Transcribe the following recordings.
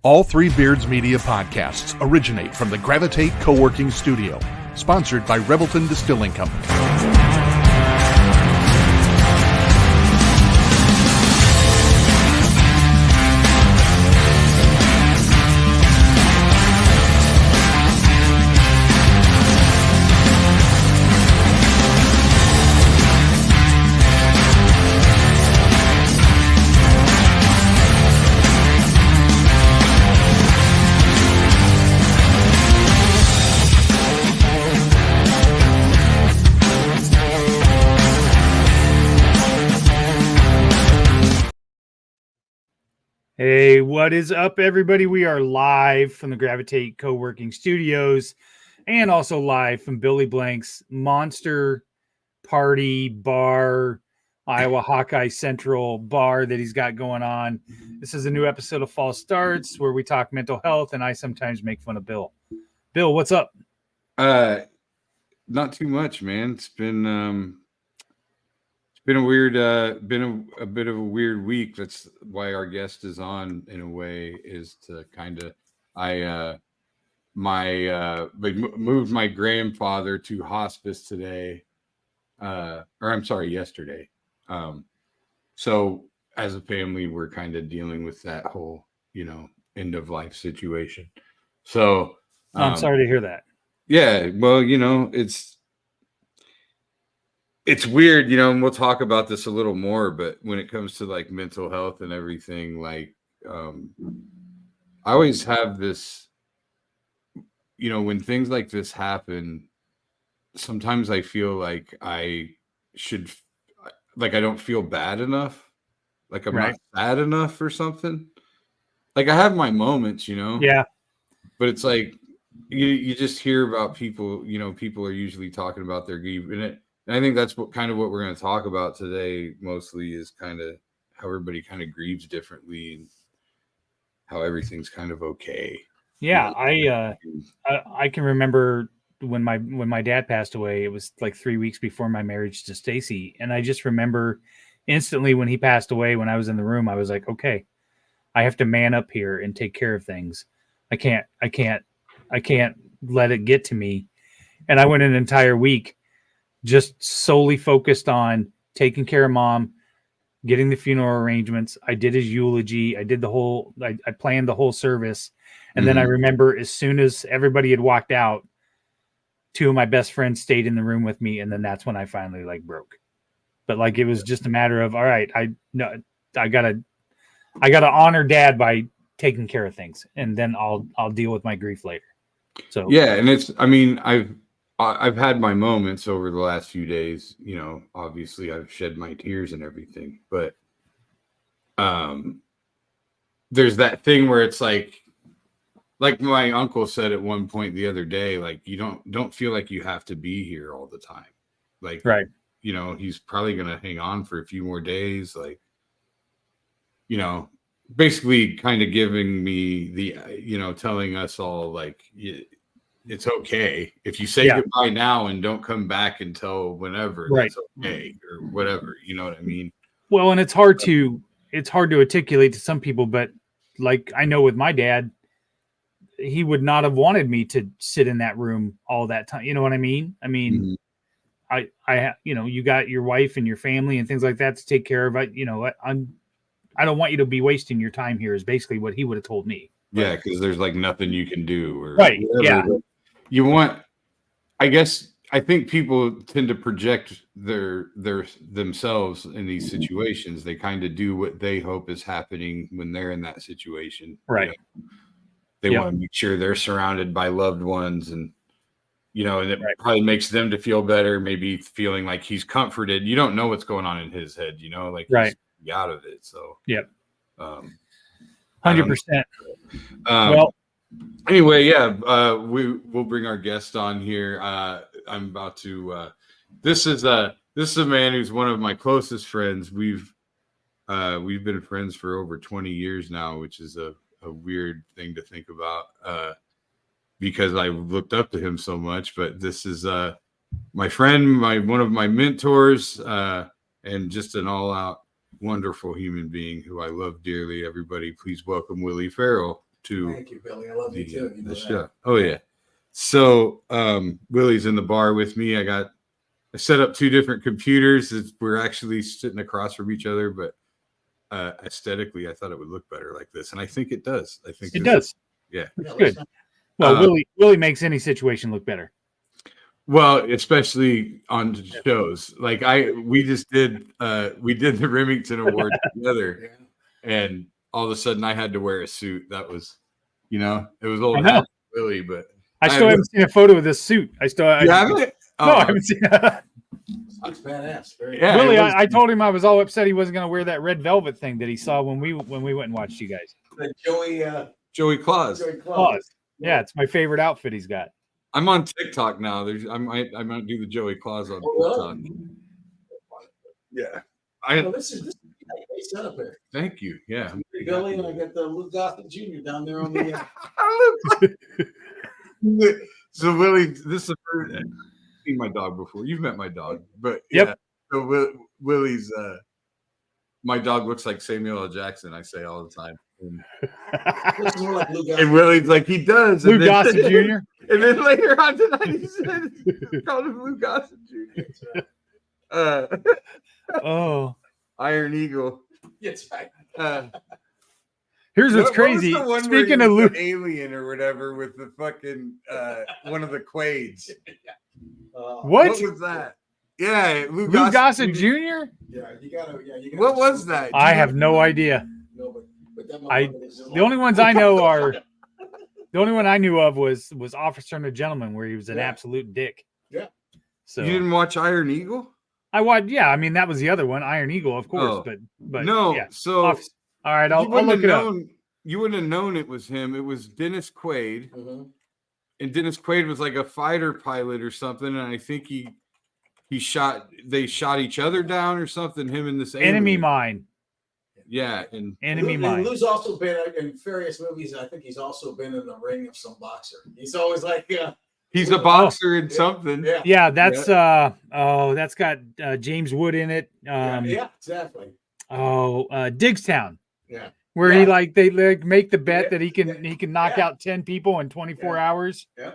All Three Beards Media podcasts originate from the Gravitate Co-working Studio, sponsored by Revelton Distilling Company. Hey, what is up, everybody? We are live from the Gravitate Co-working Studios and also live from Billy Blank's Monster Party Bar, Iowa Hawkeye Central bar that he's got going on. This is a new episode of False Starts where we talk mental health and I sometimes make fun of Bill. Bill, what's up? Not too much, man. It's been a weird, been a bit of a weird week. That's why our guest is on, in a way, is to kind of, moved my grandfather to hospice today, yesterday. So as a family, we're kind of dealing with that whole, end of life situation. So I'm sorry to hear that. Yeah, well, it's weird, and we'll talk about this a little more, but when it comes to like mental health and everything, like, I always have this, when things like this happen, sometimes I feel like I don't feel bad enough. Like I'm not sad enough or something. Like I have my moments, Yeah. But it's like, you just hear about people, people are usually talking about their grief in it. And I think that's what we're going to talk about today mostly is kind of how everybody kind of grieves differently and how everything's kind of okay. Yeah, I can remember when my dad passed away, it was like 3 weeks before my marriage to Stacy. And I just remember instantly when he passed away, when I was in the room, I was like, okay, I have to man up here and take care of things. I can't let it get to me. And I went an entire week just solely focused on taking care of mom, getting the funeral arrangements. I did his eulogy. I did I planned the whole service. And then I remember as soon as everybody had walked out, two of my best friends stayed in the room with me. And then that's when I finally broke. But it was just a matter of, all right, I gotta honor dad by taking care of things. And then I'll deal with my grief later. So, yeah. And I've had my moments over the last few days, obviously I've shed my tears and everything, but there's that thing where it's like my uncle said at one point the other day, like, you don't feel like you have to be here all the time. Like, right. He's probably going to hang on for a few more days. Like, basically kind of giving me the, telling us all like, it's okay if you say goodbye now and don't come back until whenever. Right. That's okay, or whatever. You know what I mean? Well, and it's hard to articulate to some people, but like I know with my dad, he would not have wanted me to sit in that room all that time. You know what I mean? I mean, I you got your wife and your family and things like that to take care of. I don't want you to be wasting your time here is basically what he would have told me. Yeah, because there's like nothing you can do. Or right. Whatever. Yeah. I think people tend to project their themselves in these situations. They kind of do what they hope is happening when they're in that situation. Right. They want to make sure they're surrounded by loved ones and and it probably makes them to feel better, maybe feeling like he's comforted. You don't know what's going on in his head, he's out of it. So, 100%. Well, anyway, we'll bring our guest on here. I'm about to. This is a man who's one of my closest friends. We've been friends for over 20 years now, which is a weird thing to think about because I looked up to him so much. But this is my friend, one of my mentors, and just an all-out wonderful human being who I love dearly. Everybody, please welcome Willie Farrell. to Thank you, Billy. I love you too. You know the that. show. Oh yeah. So Willie's in the bar with me. I set up 2 different computers. We're actually sitting across from each other, but aesthetically, I thought it would look better like this, and I think it does. I think It does. Yeah, It's good. Well, Willie makes any situation look better. Well, especially on shows. Like we just did the Remington Award together, and all of a sudden I had to wear a suit. That was, it was old hat Willie, but I still haven't seen a photo of this suit. I haven't. No, I haven't seen it. It's badass. Willie, I told him I was all upset he wasn't going to wear that red velvet thing that he saw when we went and watched you guys. The Joey Claus. Yeah, it's my favorite outfit he's got. I'm on TikTok now. I might do the Joey Claus on TikTok. Yeah. This is a setup here. Thank you. Yeah. Billy, and I got the Luke Gossett Jr. down there on the. So Willie, this is the first. I've seen my dog before. You've met my dog, but yep. Yeah. So Willie's. My dog looks like Samuel L. Jackson. I say all the time. And Willie's like, he does. Luke Gossett Jr. And then later on tonight, he said, called him Luke Gossett Jr. Iron Eagle. Yes, right. Here's what's crazy. Speaking of Luke, alien or whatever with the fucking one of the Quades. What was that? Yeah, Luke Gossett Jr. Yeah, you gotta. What was that? I have no idea. No, but the only ones I know are the only one I knew of was Officer and a Gentleman, where he was an absolute dick. Yeah. So you didn't watch Iron Eagle? I watched. Yeah, I mean that was the other one, Iron Eagle, of course. But no. Yeah. So all right, I'll look it up. You wouldn't have known it was him. It was Dennis Quaid, and Dennis Quaid was like a fighter pilot or something. And I think they shot each other down or something. Him and this Enemy Mine. Yeah, and Enemy Mine. Lou's also been in various movies. I think he's also been in the ring of some boxer. He's always like, he's a boxer in something. Yeah, that's that's got James Wood in it. Yeah, exactly. Digstown. Yeah. Where they make the bet that he can knock out 10 people in 24 hours. Yeah.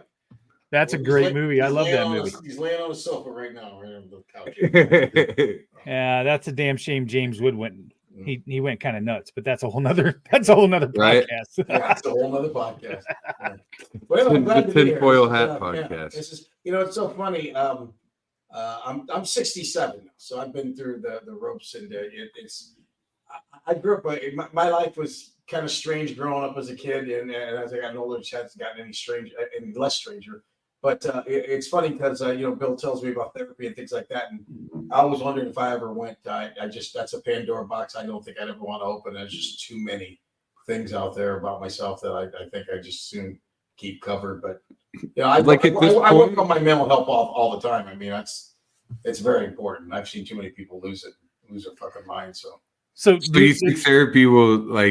That's a great movie. I love that movie. He's laying on the sofa right now, right on the couch. Yeah, that's a damn shame James Wood went. He went kind of nuts, but that's a whole nother podcast. Right? That's a whole nother podcast. Yeah. Well, the tinfoil hat podcast. This is, it's so funny. I'm 67 now, so I've been through the ropes, and I grew up. My life was kind of strange growing up as a kid, and as I got older, it hasn't gotten any less stranger. But it's funny because Bill tells me about therapy and things like that, and I was wondering if I ever went. That's a Pandora box. I don't think I'd ever want to open. There's just too many things out there about myself that I think I just soon keep covered. But I work on my mental health all the time. I mean, it's very important. I've seen too many people lose their fucking mind. So you think therapy will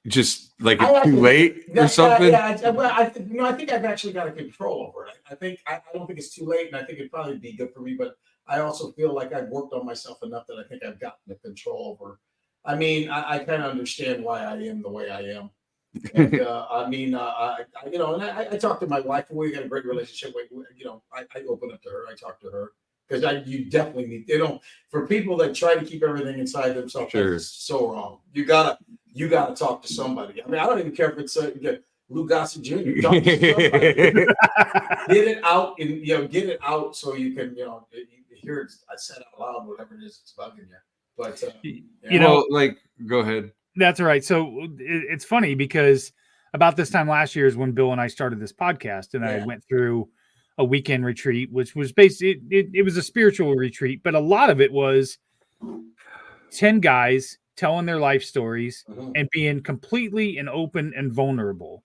just it's too late or something? I think I've actually got a control over it. I don't think it's too late, and I think it'd probably be good for me. But I also feel like I've worked on myself enough that I think I've gotten the control over. I mean, I kind of understand why I am the way I am. And, I talk to my wife. We got a great relationship. I open up to her. I talk to her. Because you definitely need, for people that try to keep everything inside themselves, that's so wrong. You gotta talk to somebody. I mean, I don't even care if it's Lou Gossett Jr. Talk to somebody. Get it out, and get it out so you can hear it. I said out loud, whatever it is, it's bugging you. But go ahead. That's all right. So it's funny because about this time last year is when Bill and I started this podcast, and I went through a weekend retreat, which was basically it was a spiritual retreat, but a lot of it was 10 guys telling their life stories and being completely and open and vulnerable.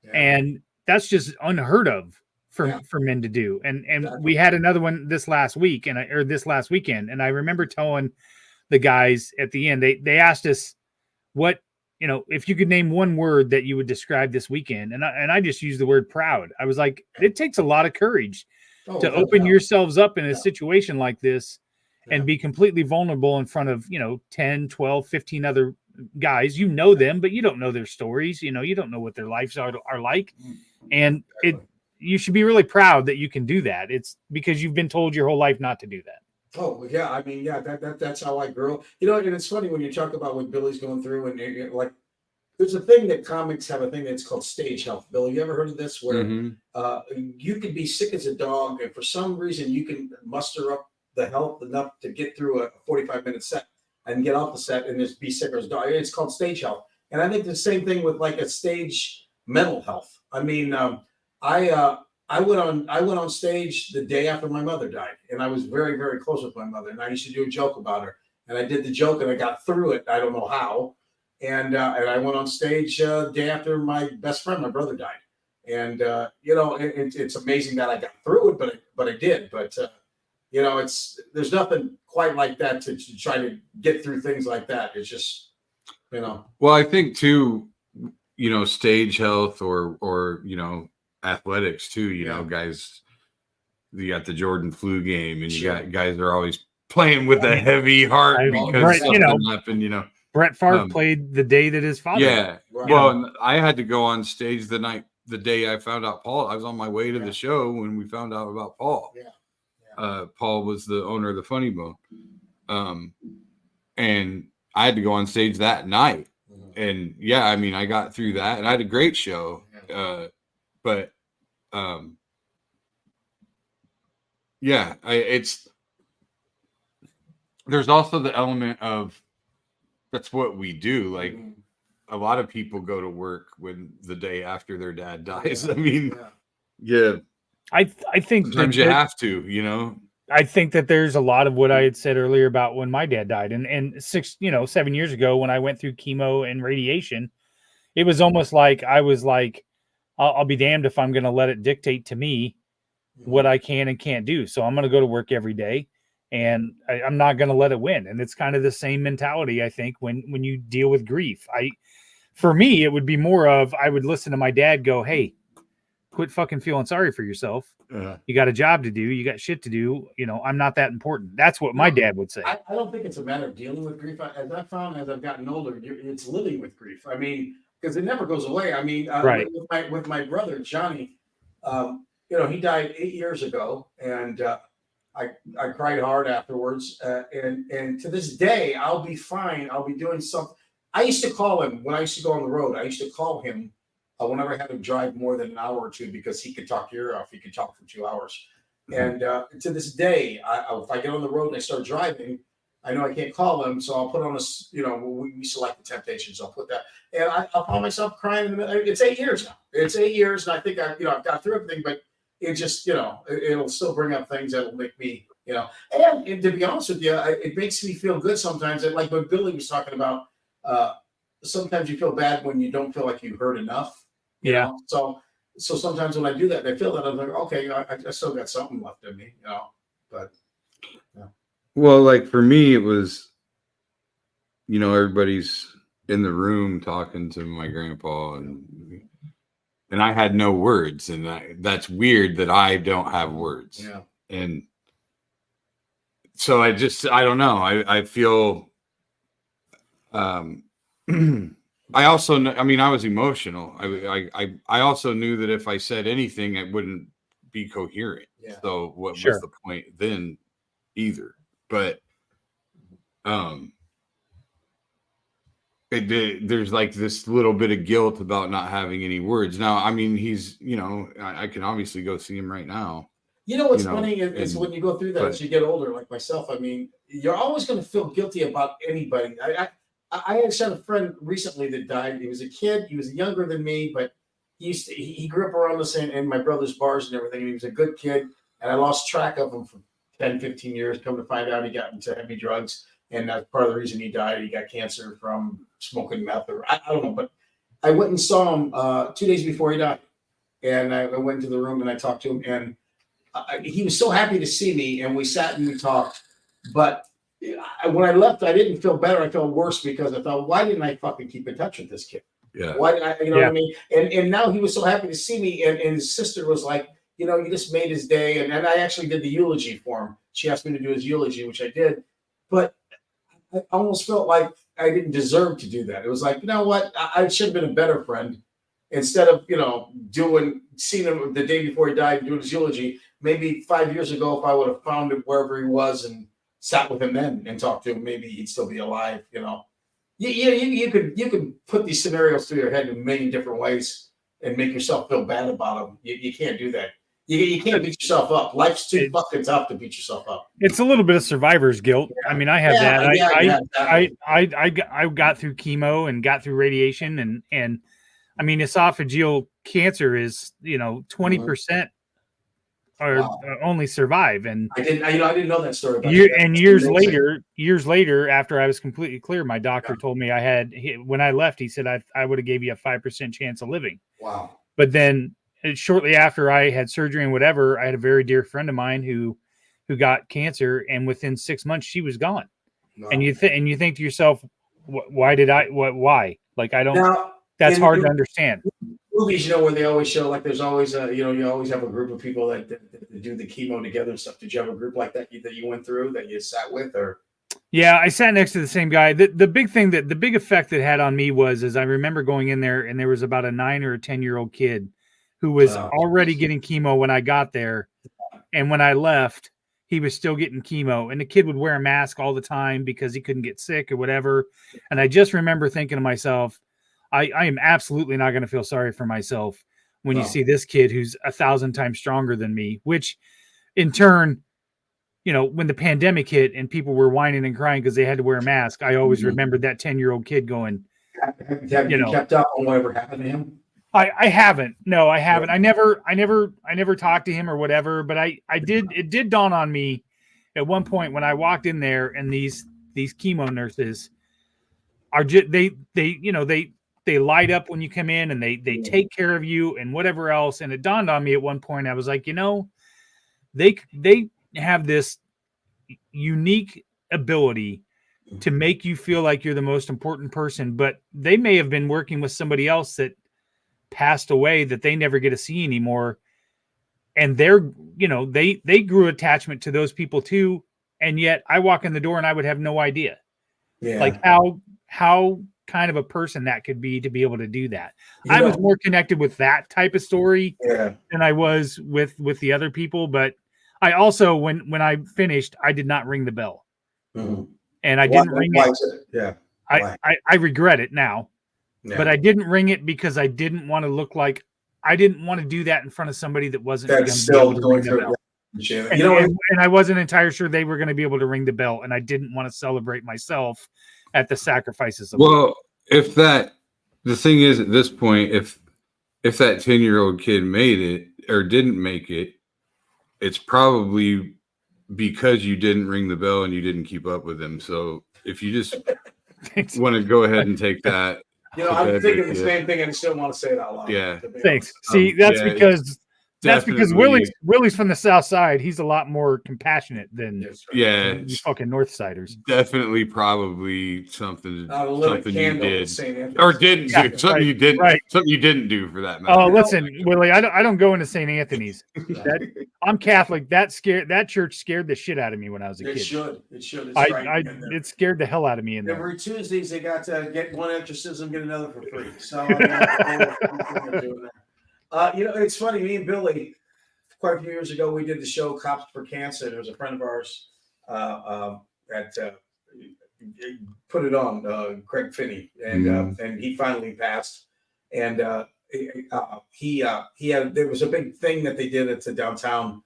Yeah. And that's just unheard of for men to do. And we had another one this last week this last weekend. And I remember telling the guys at the end, they asked us what, if you could name one word that you would describe this weekend, and I just used the word proud. I was like, it takes a lot of courage to open yourselves up in a situation like this and be completely vulnerable in front of, 10, 12, 15 other guys, you know them, but you don't know their stories. You know, you don't know what their lives are like. And you should be really proud that you can do that. It's because you've been told your whole life not to do that. Oh yeah, I mean, yeah, that's how I grew. You know, and it's funny when you talk about what Billy's going through, and like, there's a thing that comics have a thing that's called stage health. Billy, you ever heard of this? Where you could be sick as a dog, and for some reason you can muster up the health enough to get through a 45-minute set and get off the set and just be sick as a dog. It's called stage health, and I think the same thing with like a stage mental health. I mean, I went on stage the day after my mother died, and I was very, very close with my mother. And I used to do a joke about her, and I did the joke, and I got through it. I don't know how, and I went on stage the day after my best friend, my brother, died. And you know, it's amazing that I got through it, but I did. But you know, there's nothing quite like that to try to get through things like that. It's just, you know. Well, I think too, you know, stage health or you know, athletics too, you know, guys, you got the Jordan flu game, and you got guys that are always playing with a heavy heart because something happened, you know. Brett Favre played the day that his father died. Well, I had to go on stage the day I found out Paul. I was on my way to the show when we found out about Paul. Paul was the owner of the Funny Bone, and I had to go on stage that night. And yeah, I mean, I got through that, and I had a great show. But yeah, there's also the element of that's what we do. Like a lot of people go to work when the day after their dad dies. I mean, I think sometimes you have to, you know. I think that there's a lot of what I had said earlier about when my dad died, and 7 years ago when I went through chemo and radiation, it was almost like I was like, I'll be damned if I'm going to let it dictate to me what I can and can't do. So I'm going to go to work every day, and I'm not going to let it win. And it's kind of the same mentality, I think, when you deal with grief. For me, it would be more of, I would listen to my dad go, hey, quit fucking feeling sorry for yourself. You got a job to do. You got shit to do. You know, I'm not that important. That's what my dad would say. I don't think it's a matter of dealing with grief. As I found as I've gotten older, it's living with grief. I mean, because it never goes away. I mean, with my brother Johnny, you know, he died 8 years ago, and I cried hard afterwards. And to this day, I'll be fine. I'll be doing something. I used to call him when I used to go on the road. I used to call him whenever I had to drive more than an hour or two, because he could talk your ear off. He could talk for 2 hours. And to this day, if I get on the road and I start driving, I know I can't call him, so I'll put on we select the Temptations. I'll put that, and I'll find myself crying in the middle. It's 8 years now. It's 8 years, and I think I've got through everything, but it just, it'll still bring up things that'll make me, and to be honest with you, it makes me feel good sometimes. That, like what Billy was talking about, sometimes you feel bad when you don't feel like you heard enough. You know? So sometimes when I do that, and I feel that, I'm like, okay, I still got something left in me, but. Well, like for me, it was, everybody's in the room talking to my grandpa, and I had no words, and that's weird that I don't have words. Yeah. And so I don't know. I feel, I also know, I mean, I was emotional. I also knew that if I said anything, it wouldn't be coherent. Yeah. So what was the point then either? But there's like this little bit of guilt about not having any words. Now, I mean, he's, I can obviously go see him right now. What's funny is when you go through that as you get older, like myself, I mean, you're always going to feel guilty about anybody. I had a friend recently that died. He was a kid. He was younger than me, but he grew up around us in my brother's bars and everything. He was a good kid, and I lost track of him for 10, 15 years. Come to find out, he got into heavy drugs, and that's part of the reason he died. He got cancer from smoking meth, or I don't know. But I went and saw him 2 days before he died, and I went into the room and I talked to him, and he was so happy to see me, and we sat and we talked. But when I left, I didn't feel better. I felt worse, because I thought, why didn't I fucking keep in touch with this kid? Yeah. Why did I? What I mean? And now he was so happy to see me, and his sister was like, you just made his day. And I actually did the eulogy for him. She asked me to do his eulogy, which I did. But I almost felt like I didn't deserve to do that. It was like, you know what? I should have been a better friend instead of, seeing him the day before he died, doing his eulogy. Maybe 5 years ago, if I would have found him wherever he was and sat with him then and talked to him, maybe he'd still be alive. You could put these scenarios through your head in a million different ways and make yourself feel bad about them. You can't do that. You can't beat yourself up. Life's too fucking tough to beat yourself up. It's a little bit of survivor's guilt. Yeah. I mean, I have that. Exactly. I got through chemo and got through radiation, and I mean, esophageal cancer is 20% or only survive. And I didn't know that story. About years later, after I was completely clear, my doctor told me when I left, he said I would have gave you a 5% chance of living. Wow. But then shortly after I had surgery and whatever, I had a very dear friend of mine who got cancer, and within 6 months she was gone. Wow. And you think to yourself, why? Like, I don't. Now, that's hard to understand. Movies, where they always show, like, there's always you always have a group of people that do the chemo together and stuff. Did you have a group like that you went through that you sat with, or? Yeah, I sat next to the same guy. The big thing the big effect it had on me was I remember going in there, and there was about a 9 or 10-year-old kid who was already getting chemo when I got there. And when I left, he was still getting chemo. And the kid would wear a mask all the time because he couldn't get sick or whatever. And I just remember thinking to myself, I am absolutely not going to feel sorry for myself when you see this kid who's 1,000 times stronger than me, which in turn, when the pandemic hit and people were whining and crying because they had to wear a mask, I always remembered that 10-year-old kid going, have you kept up on whatever happened to him? I haven't. No, I haven't. I never talked to him or whatever, but it did dawn on me at one point when I walked in there, and these chemo nurses are just, they light up when you come in, and they take care of you and whatever else. And it dawned on me at one point, I was like, they have this unique ability to make you feel like you're the most important person, but they may have been working with somebody else that passed away that they never get to see anymore, and they grew attachment to those people too, and yet I walk in the door and I would have no idea like how kind of a person that could be to be able to do that. I was more connected with that type of story than I was with the other people, but I also when I finished, I did not ring the bell. And I didn't ring it. I regret it now. Yeah. But I didn't ring it because I didn't want to look like I didn't want to do that in front of somebody that wasn't still going through it. And I wasn't entirely sure they were going to be able to ring the bell, and I didn't want to celebrate myself at the sacrifices of the thing is, at this point, if that 10-year-old kid made it or didn't make it, it's probably because you didn't ring the bell and you didn't keep up with him. So if you just want to go ahead and take that. I'm thinking the same thing, and I still want to say it out loud. Yeah. Thanks. See, that's because Willie's from the South Side. He's a lot more compassionate than these fucking North Siders. Definitely, probably something you did or didn't do. Something you didn't. Right. Something you didn't do for that matter. Oh, listen, Willie, I don't go into St. Anthony's. I'm Catholic. That church scared the shit out of me when I was a kid. It should. It scared the hell out of me in there. Every Tuesdays they got to get one exorcism, get another for free. So it's funny. Me and Billy, quite a few years ago, we did the show "Cops for Cancer." There was a friend of ours that put it on, Craig Finney, and he finally passed. And there was a big thing that they did at the downtown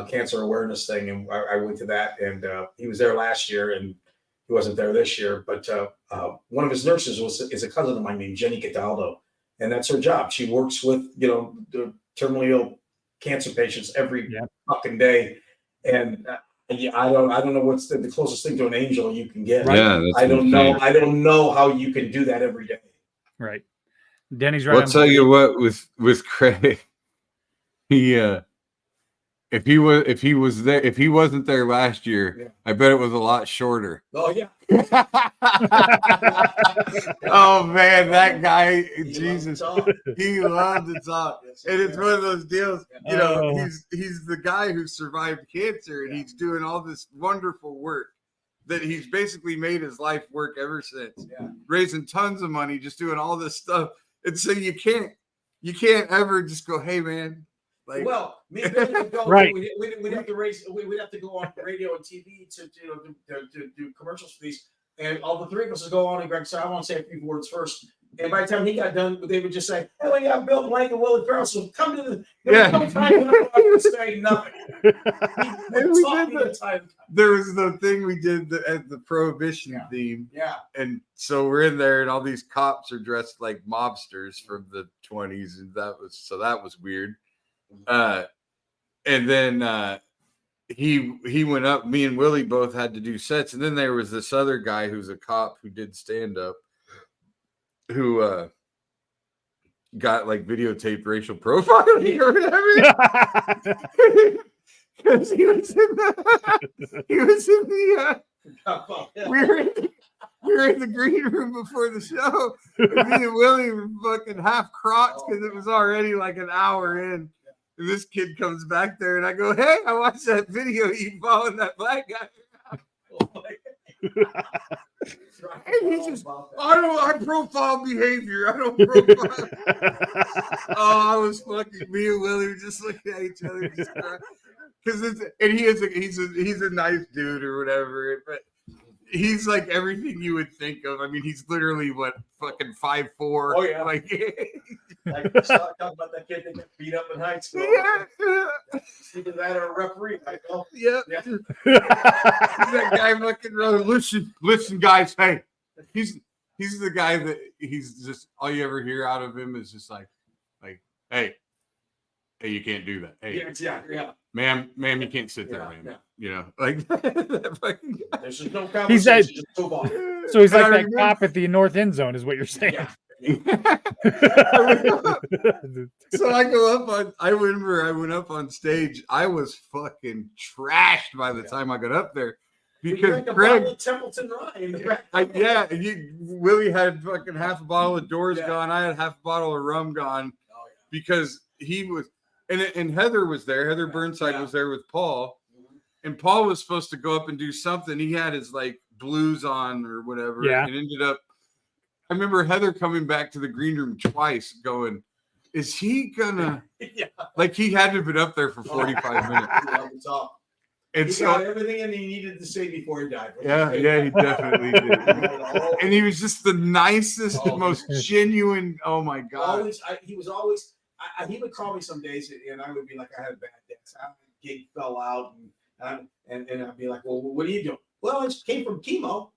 cancer awareness thing, and I went to that. And he was there last year, and he wasn't there this year. But one of his nurses is a cousin of mine named Jenny Cataldo. And that's her job. She works with, the terminally ill cancer patients every fucking day. And I don't know what's the closest thing to an angel you can get. Right? Yeah, I don't know. I don't know how you can do that every day. Right. Denny's right. I'll tell you what, with Craig, if he wasn't there last year, I bet it was a lot shorter. Oh yeah. Oh man, that guy, Jesus, he loved to talk. And it's one of those deals, he's the guy who survived cancer, and he's doing all this wonderful work that he's basically made his life work ever since. Yeah. Raising tons of money, just doing all this stuff. And so you can't ever just go, hey man. Like, well, me and Billy would go. Right. We'd have to we'd have to go on radio and TV to do commercials for these, and all the three of us would go on. And Greg said, "I want to say a few words first." And by the time he got done, they would just say, "Hey, we got Bill Blank and Willie Farrell, so come to the." No time to say nothing. There was the thing we did at the Prohibition theme. Yeah. And so we're in there, and all these cops are dressed like mobsters from the 20s, and that was weird. And then he went up. Me and Willie both had to do sets, and then there was this other guy who's a cop who did stand up, who got like videotaped racial profiling or whatever. Because he was in the we were in the green room before the show, and me and Willie were fucking half crocked because it was already like an hour in. And this kid comes back there, and I go, "Hey, I watched that video you following that black guy." And he's just, I profile behavior. I don't profile. I was fucking, me and Willie were just looking at each other, just because he's a nice dude or whatever, but he's like everything you would think of. I mean, he's literally fucking 5'4". Oh yeah, like talking about that kid that got beat up in high school. Yeah, either that or a referee. Yeah. That guy fucking wrote, listen, guys. Hey, he's the guy that he's just all you ever hear out of him is just like, hey, you can't do that. Hey, yeah. Ma'am, you can't sit there, man. Yeah. You know, like there's just no conversation. Just move on. So he's like that cop at the north end zone, is what you're saying. Yeah. So I remember I went up on stage. I was fucking trashed by the time I got up there because Craig Templeton Ryan. Willie had fucking half a bottle of Doors gone. I had half a bottle of rum gone because he was, and Heather was there. Heather Burnside was there with Paul, and Paul was supposed to go up and do something. He had his like blues on or whatever, and ended up. I remember Heather coming back to the green room twice going, is he gonna like he had to have been up there for 45 minutes. And he got everything and he needed to say before he died. Yeah, he definitely did. And he was just the nicest, most genuine. Oh my God. He would call me some days and I would be like, I had a bad day. Gig fell out and I'd be like, well, what are you doing? Well, it came from chemo.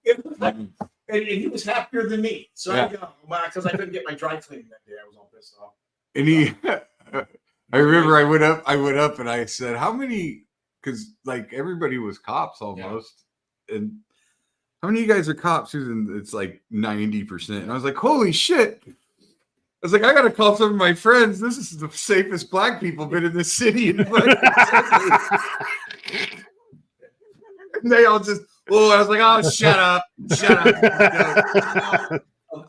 And he was happier than me. So because I couldn't get my dry cleaning that day. I was all pissed off. And I remember I went up and I said, how many, because like everybody was cops almost. Yeah. And how many of you guys are cops? And it's like 90%. And I was like, holy shit. I was like, I got to call some of my friends. This is the safest black people been in this city. And they all just, I was like, oh, shut up.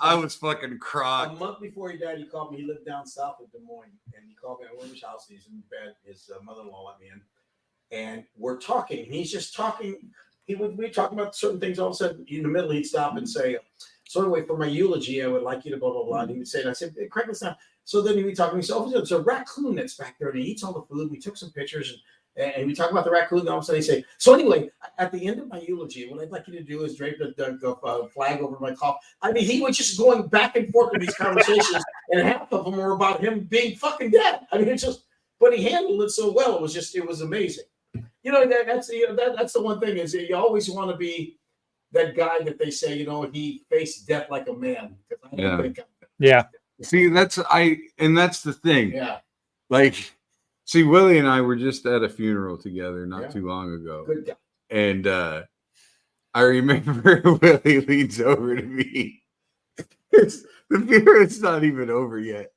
I was fucking crocked. A month before he died, he called me. He lived down south of Des Moines. And he called me. I went to his house. He's in bed. His mother-in-law let me in. And we're talking. And he's just talking. We're talking about certain things. All of a sudden, in the middle, he'd stop and say, so anyway, for my eulogy, I would like you to blah, blah, blah. And he would say, and I said, Craig, let's not. So then he'd be talking to me. So it's a raccoon that's back there. And he eats all the food. We took some pictures. And we talk about the raccoon, and all of a sudden he say, so anyway, at the end of my eulogy, what I'd like you to do is drape the flag over my coffin. I mean, he was just going back and forth with these conversations, and half of them were about him being fucking dead. I mean, it's just, but he handled it so well. It was amazing. You know, that's the one thing is you always want to be that guy that they say, you know, he faced death like a man. See, that's the thing. Yeah. Like, see, Willie and I were just at a funeral together not too long ago. Good guy. And I remember Willie leans over to me. The funeral's not even over yet.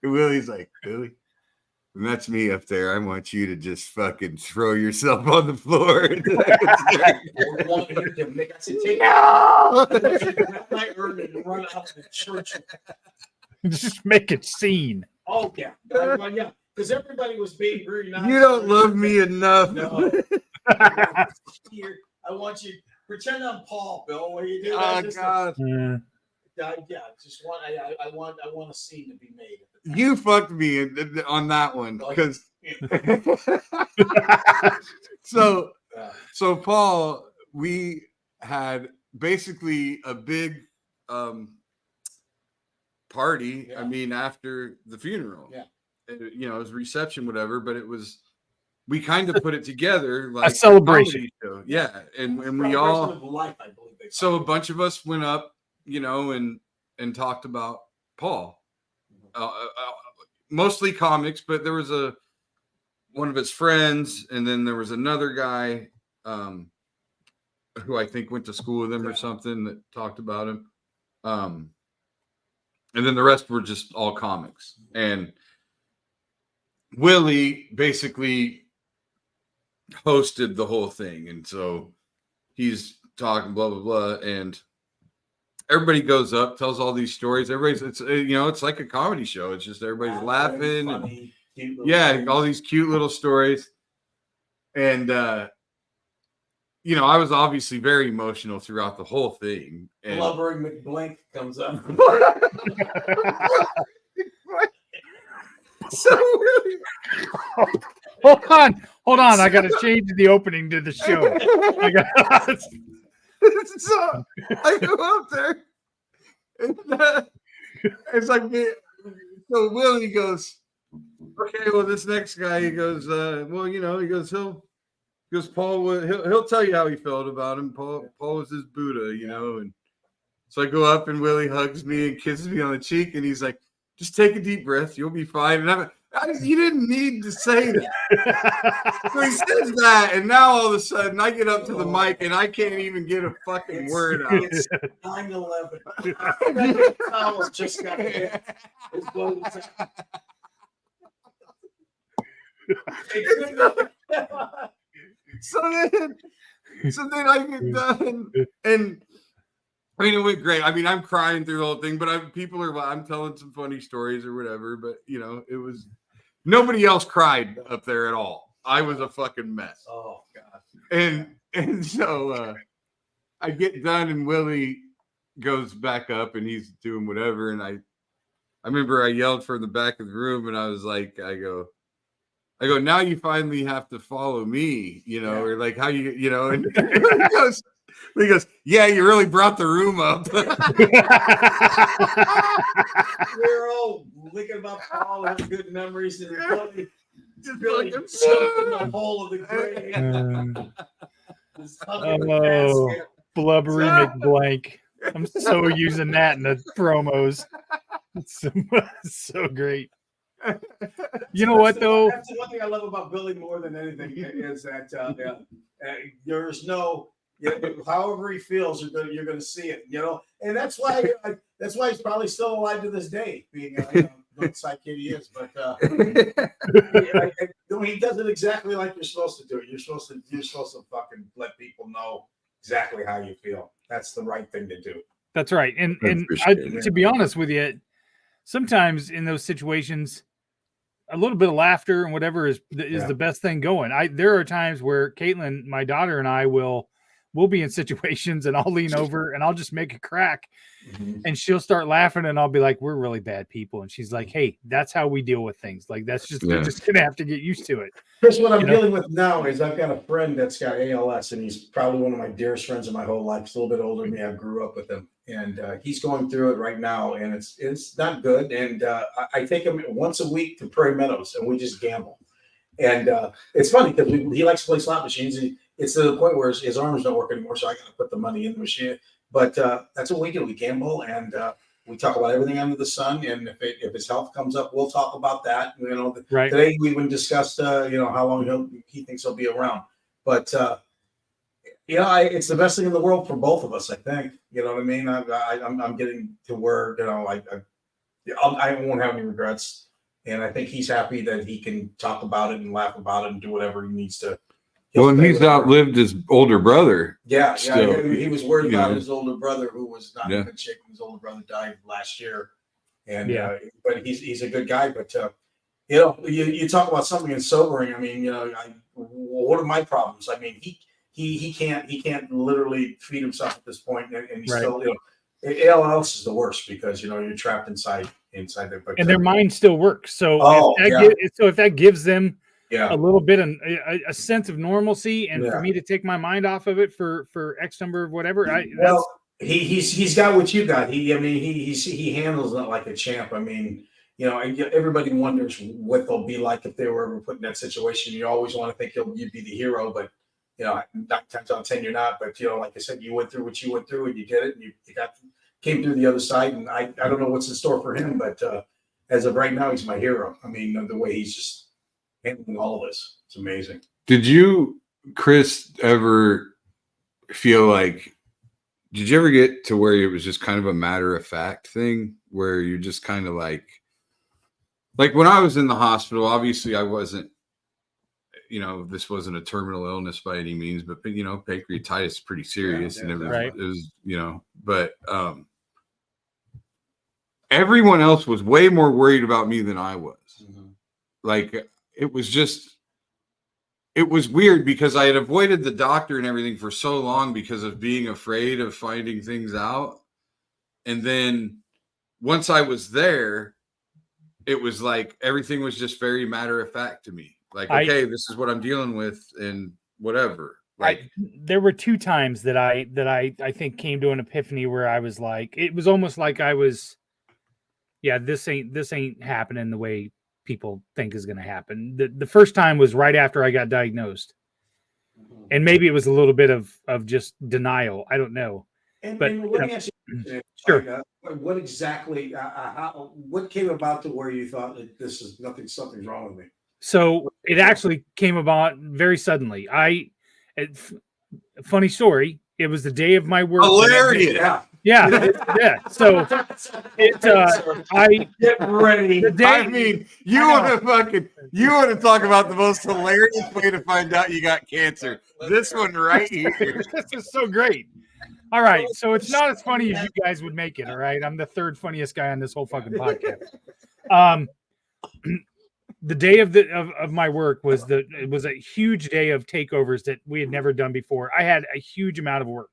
And Willie's like, Billy, and that's me up there. I want you to just fucking throw yourself on the floor. Run out of the church. Just make it scene. Oh, yeah. Yeah. Because everybody was being very nice. You don't love me enough. No. I want you. Pretend I'm Paul, Bill. What you do? Oh God! Just want I want a scene to be made. You fucked me on that one because. So Paul, we had basically a big party. Yeah. I mean, after the funeral. Yeah. It was reception, whatever, but we kind of put it together like a celebration. show. Yeah. And we Celebration all, of life, I believe so a bunch of us went up, and talked about Paul, mostly comics, but there was one of his friends. And then there was another guy, who I think went to school with him or something that talked about him. And then the rest were just all comics. And Willie basically hosted the whole thing. And so he's talking, blah, blah, blah. And everybody goes up, tells all these stories. It's like a comedy show. It's just everybody's laughing. Funny, and, all these cute little stories. And, I was obviously very emotional throughout the whole thing. And Blubbering McBlank comes up. So hold on. I got to change the opening to the show. So I go up there, and it's like, so Willie goes, okay, well, this next guy, he goes, Paul, he'll tell you how he felt about him. Paul was his Buddha, and so I go up and Willie hugs me and kisses me on the cheek, and he's like, just take a deep breath, you'll be fine. And you didn't need to say that. So he says that, and now all of a sudden I get up to the mic and I can't even get a fucking word out. It's 9/11. That towel just got hit. It's blowing. So then I get done, and I mean, it went great. I mean, I'm crying through the whole thing, but I'm telling some funny stories or whatever. But it was nobody else cried up there at all. I was a fucking mess. Oh God! And so I get done, and Willie goes back up, and he's doing whatever. And I remember I yelled from the back of the room, and I was like, I go, now you finally have to follow me, or like how you, and he goes, yeah, you really brought the room up. We're all thinking about Paul and good memories and Billy Just Billy fucking- shoved in the hole of the grave. Oh, blubbery McBlank. I'm so using that in the promos. It's so great. You know what though? That's the one thing I love about Billy more than anything is that there's no, however he feels, you're going to see it, and that's why he's probably still alive to this day, being the side kid he is. But he does it exactly like you're supposed to do it. You're supposed to fucking let people know exactly how you feel. That's the right thing to do. That's right. And to be honest with you, sometimes in those situations, a little bit of laughter and whatever is the best thing going. There are times where Caitlin, my daughter, and I we'll be in situations, and I'll lean over and I'll just make a crack, and she'll start laughing, and I'll be like, "We're really bad people," and she's like, "Hey, that's how we deal with things. Like that's just we're just gonna have to get used to it." Chris, what I'm dealing with now is I've got a friend that's got ALS, and he's probably one of my dearest friends in my whole life. He's a little bit older than me. I grew up with him, and he's going through it right now, and it's not good. And I take him once a week to Prairie Meadows, and we just gamble. And it's funny because he likes to play slot machines. It's to the point where his arms don't work anymore, so I got to put the money in the machine. But that's what we do. We gamble, and we talk about everything under the sun. And if his health comes up, we'll talk about that. Right. Today we even discussed, how long he thinks he'll be around. But it's the best thing in the world for both of us. I think. You know what I mean? I'm getting to where I won't have any regrets, and I think he's happy that he can talk about it and laugh about it and do whatever he needs to. Well, and he's outlived his older brother. Yeah. Still, he was worried about his older brother, who was not in good shape. His older brother died last year, and but he's a good guy. But you talk about something and sobering. I mean, what are my problems? I mean, he he can't literally feed himself at this point, and he's Right. still, ALS is the worst because you're trapped inside there. But And their mind still works. So if that gives them a little bit of a sense of normalcy, and for me to take my mind off of it for X number of whatever, he's got what you got. He handles it like a champ. I mean, everybody wonders what they'll be like if they were ever put in that situation. You always want to think you'd be the hero, but 9 times out of 10 you're not. But like I said, you went through what you went through, and you did it, and you came through the other side. And I don't know what's in store for him, but as of right now, he's my hero. I mean, the way he's just handling all of this, it's amazing. Did you, Chris, ever feel like? Did you ever get to where it was just kind of a matter of fact thing, where you're just kind of like when I was in the hospital? Obviously, I wasn't. This wasn't a terminal illness by any means, but pancreatitis is pretty serious, and it was, but everyone else was way more worried about me than I was. Mm-hmm. It was weird because I had avoided the doctor and everything for so long because of being afraid of finding things out, and then once I was there, it was like everything was just very matter of fact to me. Like, okay, this is what I'm dealing with, and whatever. There were 2 times that I think came to an epiphany where I was like, it was almost like I was, this ain't happening the way people think is going to happen. The first time was right after I got diagnosed, and maybe it was a little bit of just denial. I don't know. But let me ask you, sure. What exactly? What came about to where you thought that something's wrong with me? So it actually came about very suddenly. Funny story. It was the day of my work. Hilarious. Yeah. So I get ready. I mean, you want to talk about the most hilarious way to find out you got cancer. This one right here. This is so great. All right. So it's not as funny as you guys would make it. All right. I'm the 3rd funniest guy on this whole fucking podcast. The day of my work was a huge day of takeovers that we had never done before. I had a huge amount of work,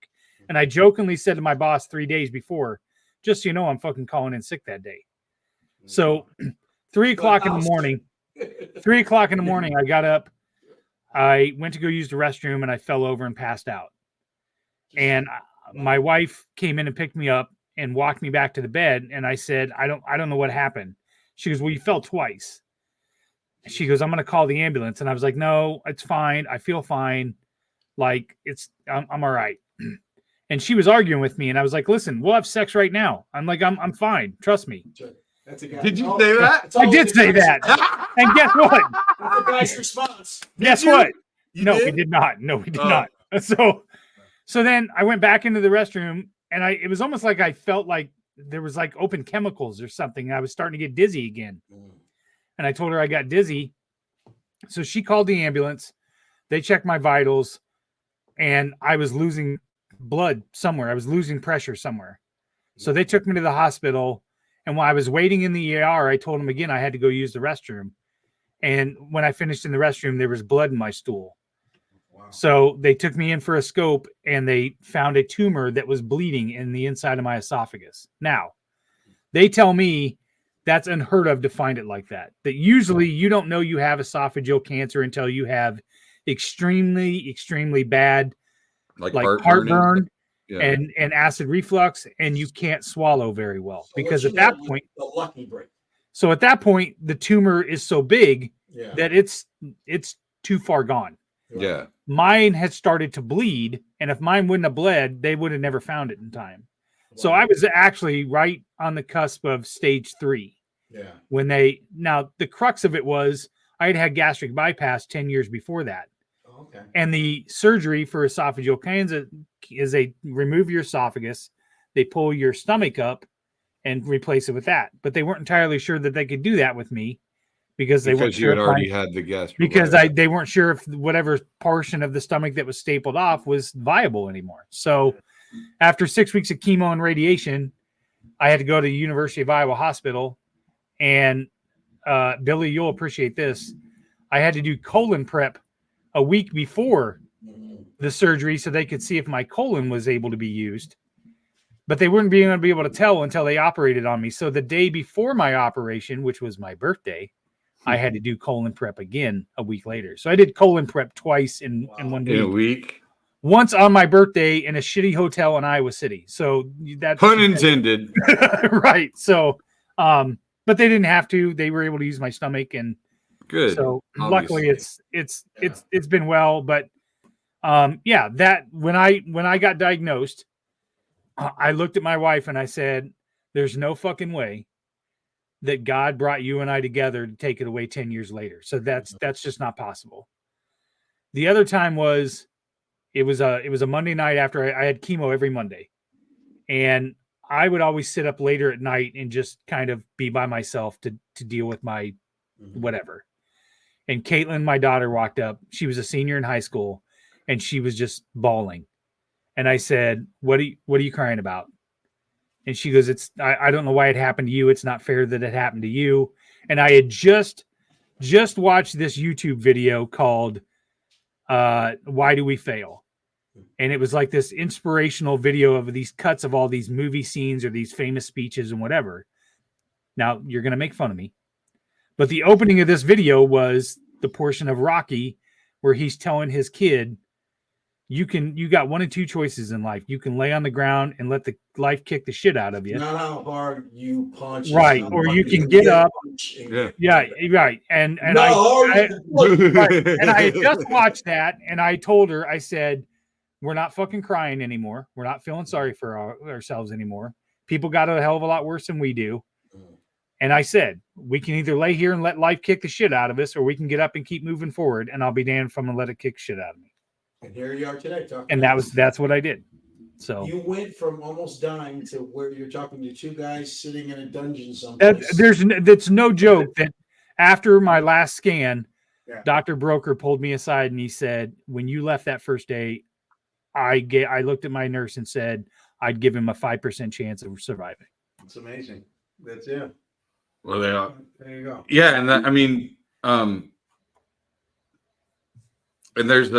and I jokingly said to my boss 3 days before, just so you know, I'm fucking calling in sick that day. So 3 o'clock in the morning, I got up, I went to go use the restroom, and I fell over and passed out. And my wife came in and picked me up and walked me back to the bed. And I said, I don't know what happened. She goes, well, you fell twice. She goes, I'm going to call the ambulance. And I was like, no, it's fine. I feel fine. Like I'm all right. And she was arguing with me. And I was like, listen, we'll have sex right now. I'm like, I'm fine. Trust me. That's a guy. Did you say that? I did say that. And guess what? That's the guy's response. Guess what? No, we did not. No, we did not. So then I went back into the restroom, and it was almost like I felt like there was like open chemicals or something. I was starting to get dizzy again. And I told her I got dizzy. So she called the ambulance. They checked my vitals, and I was losing blood somewhere. I was losing pressure somewhere. So they took me to the hospital. And while I was waiting in the ER, I told them again I had to go use the restroom. And when I finished in the restroom, there was blood in my stool. Wow. So they took me in for a scope, and they found a tumor that was bleeding in the inside of my esophagus. Now, they tell me that's unheard of to find it like that. That usually you don't know you have esophageal cancer until you have extremely, extremely bad like heartburn and acid reflux, and you can't swallow very well. So because at that point, the lucky break. So at that point, the tumor is so big that it's too far gone. Yeah. Mine had started to bleed, and if mine wouldn't have bled, they would have never found it in time. Wow. So I was actually right on the cusp of stage 3. Yeah. Now the crux of it was I had gastric bypass 10 years before that. Oh, okay. And the surgery for esophageal cancer is they remove your esophagus, they pull your stomach up and replace it with that. But they weren't entirely sure that they could do that with me because you had already had the gastric. Because they weren't sure if whatever portion of the stomach that was stapled off was viable anymore. So after 6 weeks of chemo and radiation, I had to go to the University of Iowa Hospital. And Billy, you'll appreciate this. I had to do colon prep a week before the surgery so they could see if my colon was able to be used. But they wouldn't be able to tell until they operated on me. So the day before my operation, which was my birthday, I had to do colon prep again a week later. So I did colon prep twice in 1 week. In a week? Once on my birthday in a shitty hotel in Iowa City. So that's pun intended. Right. So, but they didn't have to. They were able to use my stomach, and good. So Obviously. luckily, it's been well. But yeah, that when I got diagnosed, I looked at my wife and I said, "There's no fucking way that God brought you and I together to take it away 10 years later. So that's just not possible." The other time was. It was a Monday night after I had chemo every Monday, and I would always sit up later at night and just kind of be by myself to deal with my whatever. And Caitlin, my daughter, walked up. She was a senior in high school, and she was just bawling. And I said, what are you crying about? And she goes, I don't know why it happened to you. It's not fair that it happened to you. And I had just watched this YouTube video called Why Do We Fail? And it was like this inspirational video of these cuts of all these movie scenes or these famous speeches and whatever. Now, you're going to make fun of me. But the opening of this video was the portion of Rocky where he's telling his kid, you got one of two choices in life. You can lay on the ground and let the life kick the shit out of you. Not how hard you punch. Right. Or you can get up. Yeah, right. And I had just watched that, and I told her, I said, we're not fucking crying anymore. We're not feeling sorry for ourselves anymore. People got a hell of a lot worse than we do. And I said, we can either lay here and let life kick the shit out of us, or we can get up and keep moving forward, and I'll be damned if I'm going to let it kick shit out of me. And here you are today. And that's what I did. So you went from almost dying to where you're talking to two guys sitting in a dungeon someplace. That's no joke that after my last scan, Dr. Broker pulled me aside and he said, when you left that first day, I looked at my nurse and said, I'd give him a 5% chance of surviving. That's amazing. That's it. Well, they are. There you go. Yeah. And that, I mean, and there's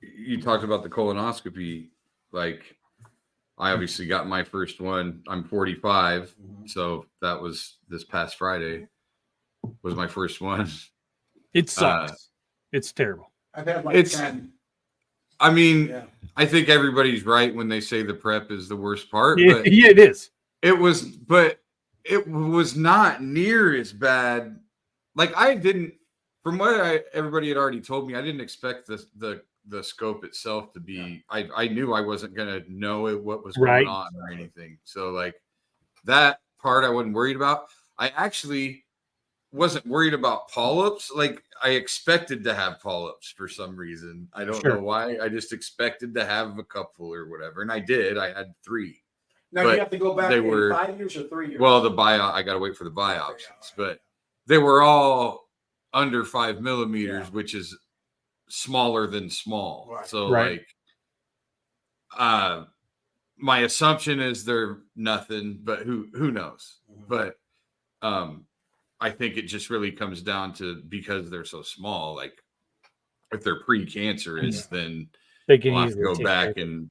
you talked about the colonoscopy. Like, I obviously got my first one. I'm 45. So that was this past Friday was my first one. It sucks. It's terrible. I've had like 10. I mean, I think everybody's right when they say the prep is the worst part. Yeah, but it is. It was not near as bad. Like, from what everybody had already told me, I didn't expect the scope itself to be. I knew I wasn't gonna know what was going on or anything. So like that part I wasn't worried about. I actually wasn't worried about polyps. Like, I expected to have polyps for some reason. I don't know why. I just expected to have a couple or whatever, and I did. I had 3. Now you have to go back in 5 years or 3 years. Well, I got to wait for the biopsies, but they were all under 5 millimeters, which is smaller than small. Right. So like, my assumption is they're nothing, but who knows? But I think it just really comes down to, because they're so small, like if they're pre-cancerous, then they can we'll have to go back and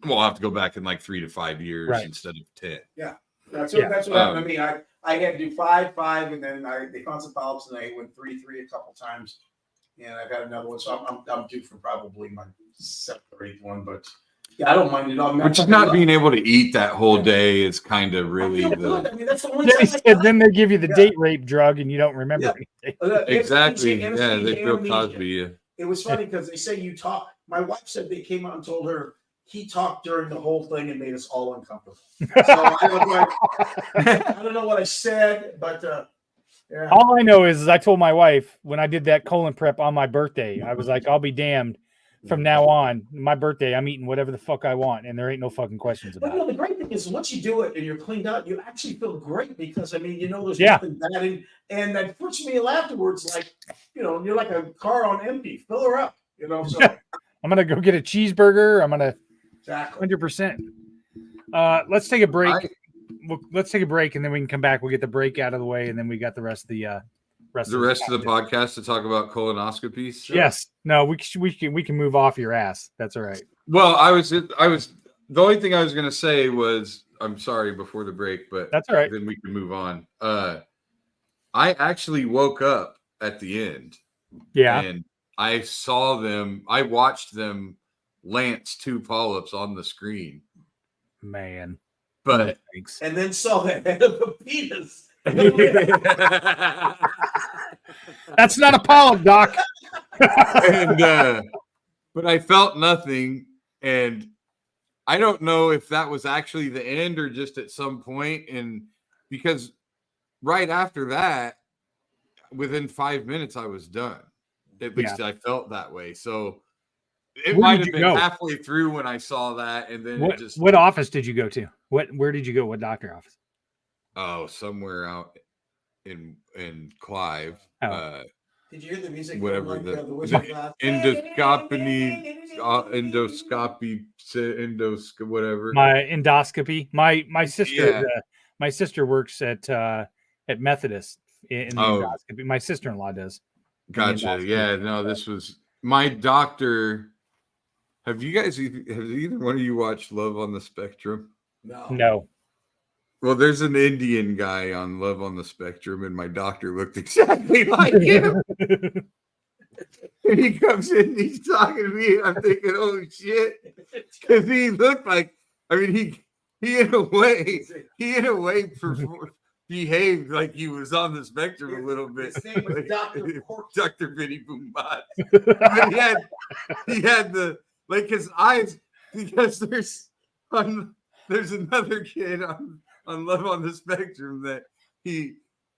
we'll have to go back in like 3 to 5 years instead of 10. Yeah. That's what happened to me. I had to do 5, and then they found some polyps, and I went 3 a couple times, and I've had another one. So I'm due for probably my 7th or 8th one, but yeah, I don't mind it all. But just not being able to eat that whole day is kind of really I mean, that's the only then they give you the date rape drug and you don't remember anything. Exactly. Yeah, they Bill Cosby you. It was funny because they say you talk. My wife said they came out and told her he talked during the whole thing and made us all uncomfortable. So I don't know what I said, but all I know is I told my wife when I did that colon prep on my birthday, I was like, I'll be damned. From now on, my birthday, I'm eating whatever the fuck I want, and there ain't no fucking questions about it. The great thing is once you do it and you're cleaned out, you actually feel great because there's nothing bad in, and that first meal afterwards, like you're like a car on empty. Fill her up, So I'm gonna go get a cheeseburger. I'm gonna 100%. Let's take a break. Let's take a break, and then we can come back. We'll get the break out of the way, and then we got the rest of the rest the podcast to talk about colonoscopies. Sure. Yes. No, we can move off your ass. That's all right. Well, I was the only thing I was going to say was, I'm sorry before the break, but that's all right. Then we can move on. I actually woke up at the end. Yeah. And I watched them lance 2 polyps on the screen. Man. But and then saw the head of a penis. That's not a polyp, Doc. And but I felt nothing, and I don't know if that was actually the end or just at some point. And because right after that, within 5 minutes, I was done. At least I felt that way. So it might have been halfway through when I saw that, and then what office did you go to? Where did you go? What doctor office? Oh, somewhere out in Clive. Oh. Did you hear the music? Whatever the endoscopy, whatever. My endoscopy. My sister. My sister works at Methodist in the endoscopy. My sister-in-law does. Gotcha. Yeah. No, this was my doctor. Have either one of you watched Love on the Spectrum? No. Well, there's an Indian guy on Love on the Spectrum, and my doctor looked exactly like him. And he comes in, and he's talking to me, and I'm thinking, "Oh shit," because he looked like. I mean, he in a way behaved like he was on the spectrum a little bit. His name was Dr. Vinny Boombot. But he had the his eyes, because there's another kid on Love on the Spectrum that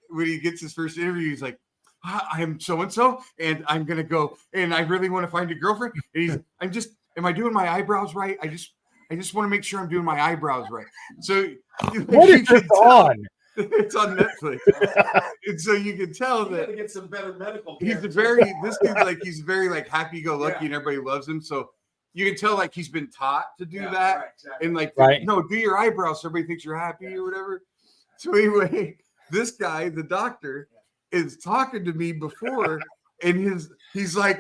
when he gets his first interview, he's like, I'm so-and-so, and I'm gonna go, and I really want to find a girlfriend. And am I doing my eyebrows right? I just want to make sure I'm doing my eyebrows right. So what is this on? It's on Netflix. And so you can tell that to get some better medical care. He's very happy-go-lucky, and everybody loves him. So you can tell he's been taught to do that. Right, exactly. And no, do your eyebrows so everybody thinks you're happy or whatever. So anyway, this guy, the doctor, is talking to me before, and his eyes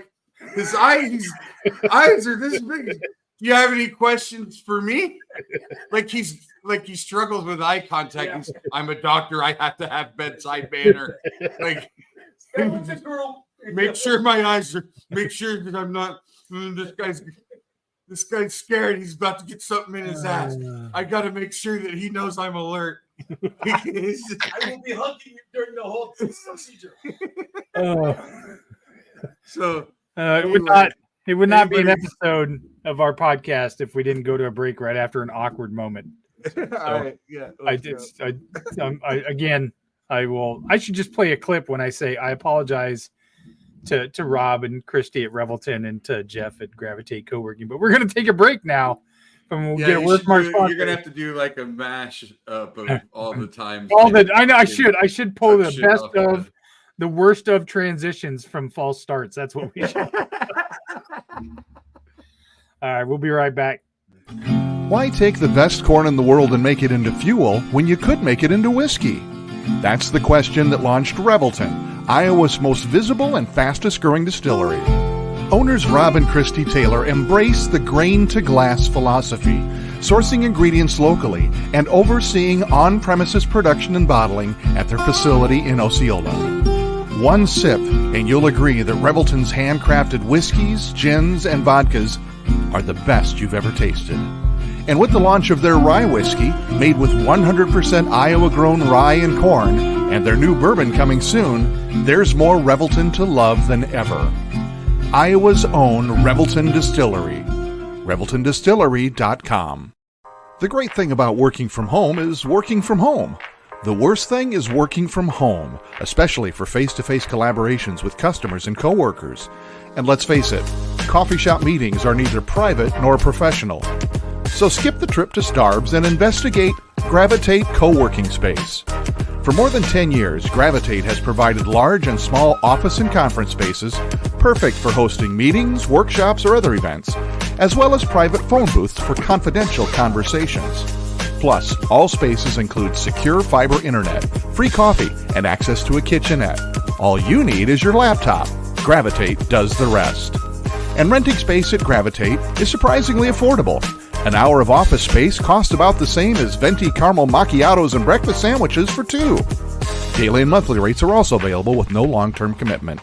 are this big. Do you have any questions for me? He struggles with eye contact. I'm a doctor. I have to have bedside manner. Make sure my eyes are. Make sure that I'm not. This guy's scared. He's about to get something in his ass. I got to make sure that he knows I'm alert. I will be hugging you during the whole procedure. So it would not be an episode of our podcast if we didn't go to a break right after an awkward moment. So, all right, yeah. I should just play a clip when I say I apologize to Rob and Christy at Revelton and to Jeff at Gravitate Co-working. But we're going to take a break now. We'll get a word from our sponsor. You're going to have to do a mash up of all the times. I know. I should pull the best of the worst of transitions from false starts. That's what we should. All right, we'll be right back. Why take the best corn in the world and make it into fuel when you could make it into whiskey? That's the question that launched Revelton, Iowa's most visible and fastest growing distillery. Owners Rob and Christy Taylor embrace the grain-to-glass philosophy, sourcing ingredients locally and overseeing on-premises production and bottling at their facility in Osceola. One sip and you'll agree that Revelton's handcrafted whiskeys, gins, and vodkas are the best you've ever tasted. And with the launch of their rye whiskey, made with 100% Iowa-grown rye and corn, and their new bourbon coming soon, there's more Revelton to love than ever. Iowa's own Revelton Distillery. ReveltonDistillery.com. The great thing about working from home is working from home. The worst thing is working from home, especially for face-to-face collaborations with customers and coworkers. And let's face it, coffee shop meetings are neither private nor professional. So skip the trip to Starbs and investigate Gravitate Co-working Space. For more than 10 years, Gravitate has provided large and small office and conference spaces perfect for hosting meetings, workshops, or other events, as well as private phone booths for confidential conversations. Plus, all spaces include secure fiber internet, free coffee, and access to a kitchenette, All you need is your laptop. Gravitate does the rest. And renting space at Gravitate is surprisingly affordable. An hour of office space costs about the same as venti caramel macchiatos and breakfast sandwiches for two. Daily and monthly rates are also available with no long-term commitment.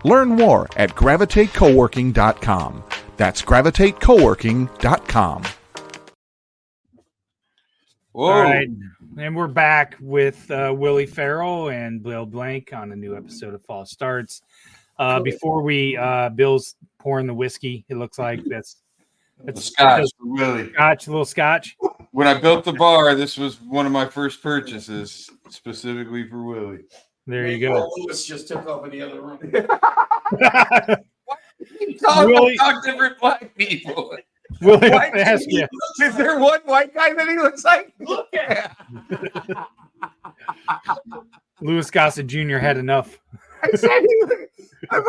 Learn more at gravitatecoworking.com. That's gravitatecoworking.com. Whoa. All right. And we're back with Willie Farrell and Bill Blank on a new episode of Fall Starts. Before we, Bill's pouring the whiskey. It looks like that's Scotch for Willie. Scotch, a little scotch. When I built the bar, this was one of my first purchases specifically for Willie. There you go. Lewis just took off in the other room. Willie- About different black people. Willie, Why I ask you. Is there one white guy that he looks like? Look at. Louis Gossett Jr. had enough. I've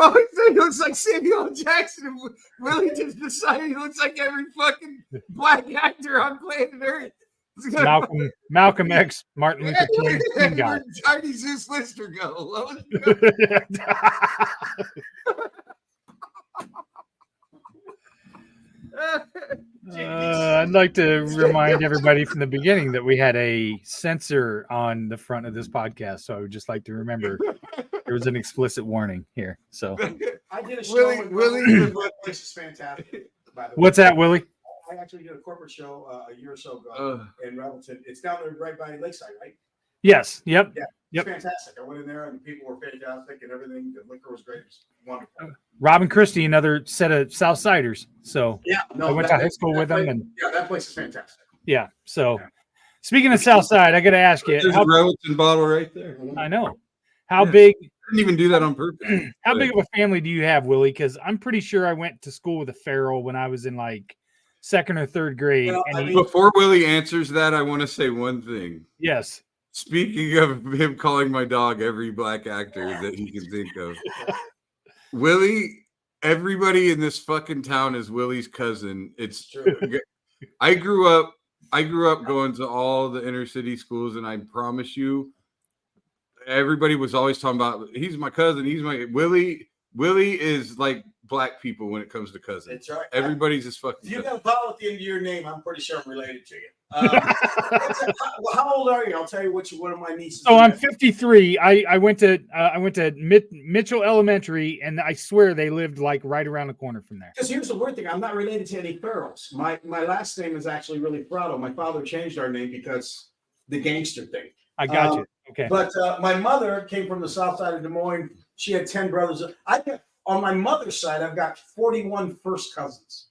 always said he looks like Samuel L. Jackson. And Willie just decided he looks like every fucking black actor on planet Earth. Malcolm X, Martin Luther King guy. Where'd Tiny Zeus Lister go? I'd like to remind everybody from the beginning that we had a censor on the front of this podcast. So I would just like to remember there was an explicit warning here. So I did a show. Willie, the place is fantastic. By the way. what's that, Willie? I actually did a corporate show a year or so ago in Revelton. It's down there right by Lakeside, right? Yes. Yep. Yeah. Yep. It's fantastic. I went in there and the people were fantastic and everything. The liquor was great. It was wonderful. Robin Christie, another set of Southsiders. So Yeah. I went to high school with them, and that place is fantastic. yeah. So speaking of Southside, I got to ask you, there's a Revelton bottle right there. I know how big. I didn't even do that on purpose. How big of a family do you have, Willie? Because I'm pretty sure I went to school with a Farrell when I was in like second or third grade. Well, and Before Willie answers that, I want to say one thing. yes. Speaking of him calling my dog every black actor that he can think of, Willie, everybody in this fucking town is Willie's cousin. It's true. I grew up going to all the inner city schools, and I promise you, everybody was always talking about he's my cousin. He's my Willie. Willie is like black people when it comes to cousins. That's right. Everybody's just fucking. If you got a vowel at the end of your name, I'm pretty sure I'm related to you. How old are you? I'll tell you which one of my nieces. So I'm 53. I went to Mitchell Elementary, and I swear they lived like right around the corner from there. Because here's the weird thing: I'm not related to any Farrells. My last name is actually really Prado. My father changed our name because the gangster thing. I got you. Okay. But my mother came from the south side of Des Moines. She had 10 brothers. On my mother's side, I've got 41 first cousins.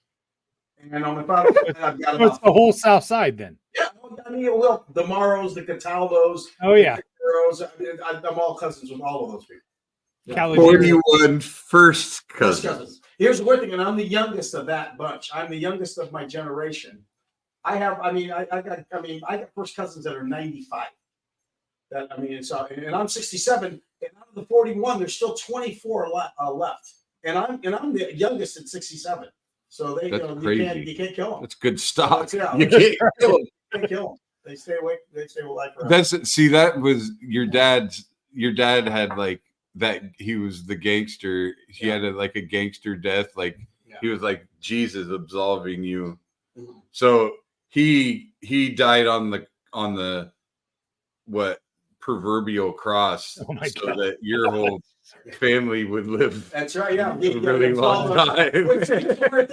And on my father's side, I've got It's the whole South Side then. Yeah, I mean, well, the Morrows, the Cataldos. Oh yeah. The I'm all cousins with all of those people. Yeah. 41 first cousins. Here's the weird thing, and I'm the youngest of that bunch. I'm the youngest of my generation. I got first cousins that are 95. And I'm 67, and out of the 41, there's still 24 left. And I'm the youngest at 67. So crazy. You can't kill them. That's good stock. Yeah. You can't kill them. You can't kill them. They stay awake. They stay alive forever. That was your dad's. Your dad had like that. He was the gangster. He had a gangster death. He was like Jesus absolving you. Mm-hmm. So he died on the what proverbial cross, so God. That your whole family would live. That's right. Yeah, a really long time.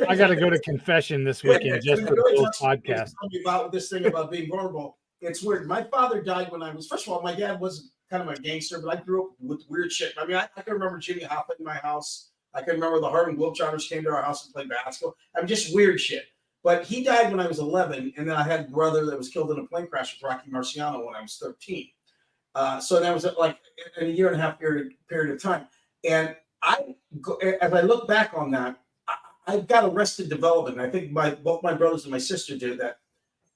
I got to go to confession this weekend just for the podcast. About this thing about being vulnerable. It's weird. My father died when I was. First of all, my dad was kind of a gangster, but I grew up with weird shit. I mean, I can remember Jimmy Hoffa in my house. I can remember the Harlem Globetrotters came to our house and played basketball. I mean, just weird shit. But he died when I was 11, and then I had a brother that was killed in a plane crash with Rocky Marciano when I was 13. So that was like in a year and a half period of time. And as I look back on that, I got arrested development. I think both my brothers and my sister did that.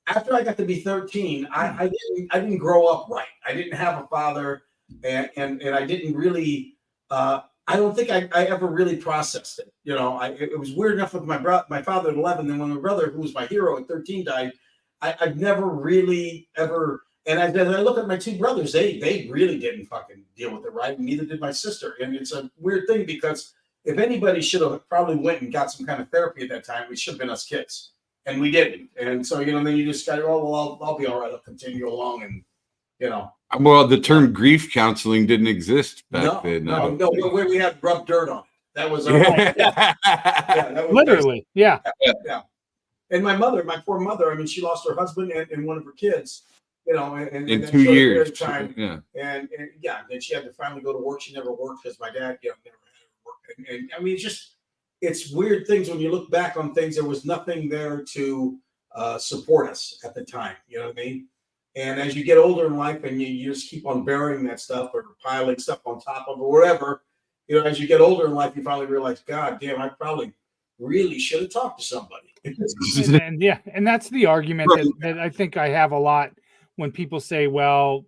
After I got to be 13, I didn't grow up right. I didn't have a father, and I didn't really. I don't think I ever really processed it. It was weird enough with my father at 11. Then when my brother, who was my hero at 13, died, I've never really ever. And as I look at my two brothers, they really didn't fucking deal with it right, and neither did my sister. And it's a weird thing because if anybody should have probably went and got some kind of therapy at that time, it should have been us kids, and we didn't. And so then you just got, oh well, I'll be all right. I'll continue along, and Well, the term grief counseling didn't exist back then. No. We had rubbed dirt on it. That was that was literally, yeah. And my mother, my poor mother, I mean, she lost her husband and one of her kids, and in 2 years. Time. Yeah. And then she had to finally go to work. She never worked because my dad, never had to work. And I mean, it's weird things when you look back on things. There was nothing there to support us at the time. You know what I mean? And as you get older in life and you just keep on burying that stuff or piling stuff on top of or whatever, as you get older in life, you finally realize, God damn, I probably really should have talked to somebody. and that's the argument that I think I have a lot when people say, well,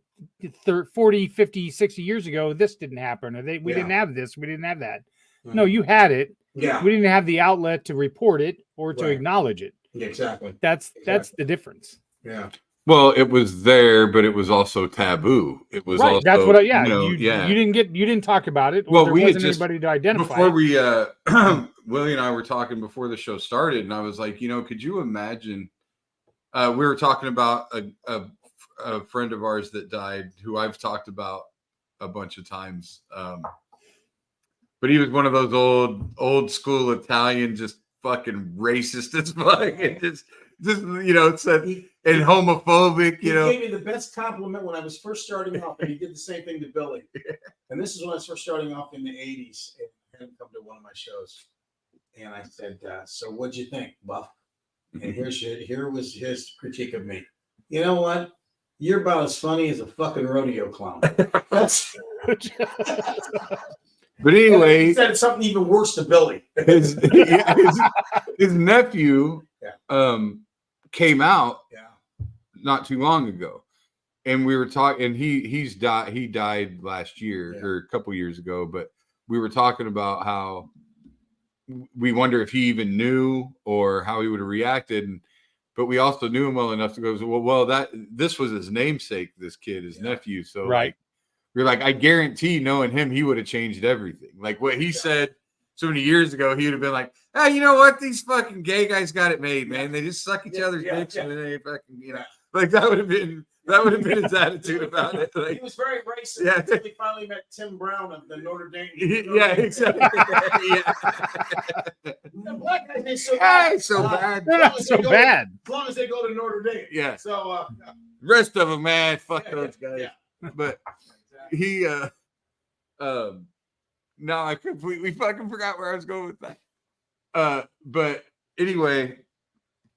40, 50, 60 years ago, this didn't happen, or we didn't have this, we didn't have that. Mm-hmm. No, you had it. Yeah. We didn't have the outlet to report it or to acknowledge it. Exactly. That's the difference. Yeah. Well, it was there, but it was also taboo. It was right. Also, that's what. You didn't talk about it. Or well, there wasn't anybody to identify. Before we, Willie and I were talking before the show started, and I was like, could you imagine? We were talking about a friend of ours that died, who I've talked about a bunch of times. But he was one of those old school Italian, just fucking racist as fuck, and just said. And homophobic, He gave me the best compliment when I was first starting off, and he did the same thing to Billy. And this is when I was first starting off in the 80s, and I had him come to one of my shows. And I said, so what'd you think, Buff? And here was his critique of me. You know what? You're about as funny as a fucking rodeo clown. That's But anyway, he said something even worse to Billy. His nephew came out not too long ago, and we were talking, and he died last year or a couple years ago, but we were talking about how we wonder if he even knew or how he would have reacted, but we also knew him well enough to go, well that this was his namesake, this kid, his nephew, so right. We're like, I guarantee knowing him, he would have changed everything. Like what he said so many years ago, he would have been like, hey, you know what? These fucking gay guys got it made, man. They just suck each other's dicks and they fucking, like that would have been his attitude about it. Like, he was very racist until he finally met Tim Brown of the Notre Dame. Exactly. The black guys ain't so bad. So bad. They're not so bad. As long as they go to Notre Dame. Yeah. So rest of them, man, fuck those guys. Yeah. But he no, I completely fucking forgot where I was going with that. But anyway,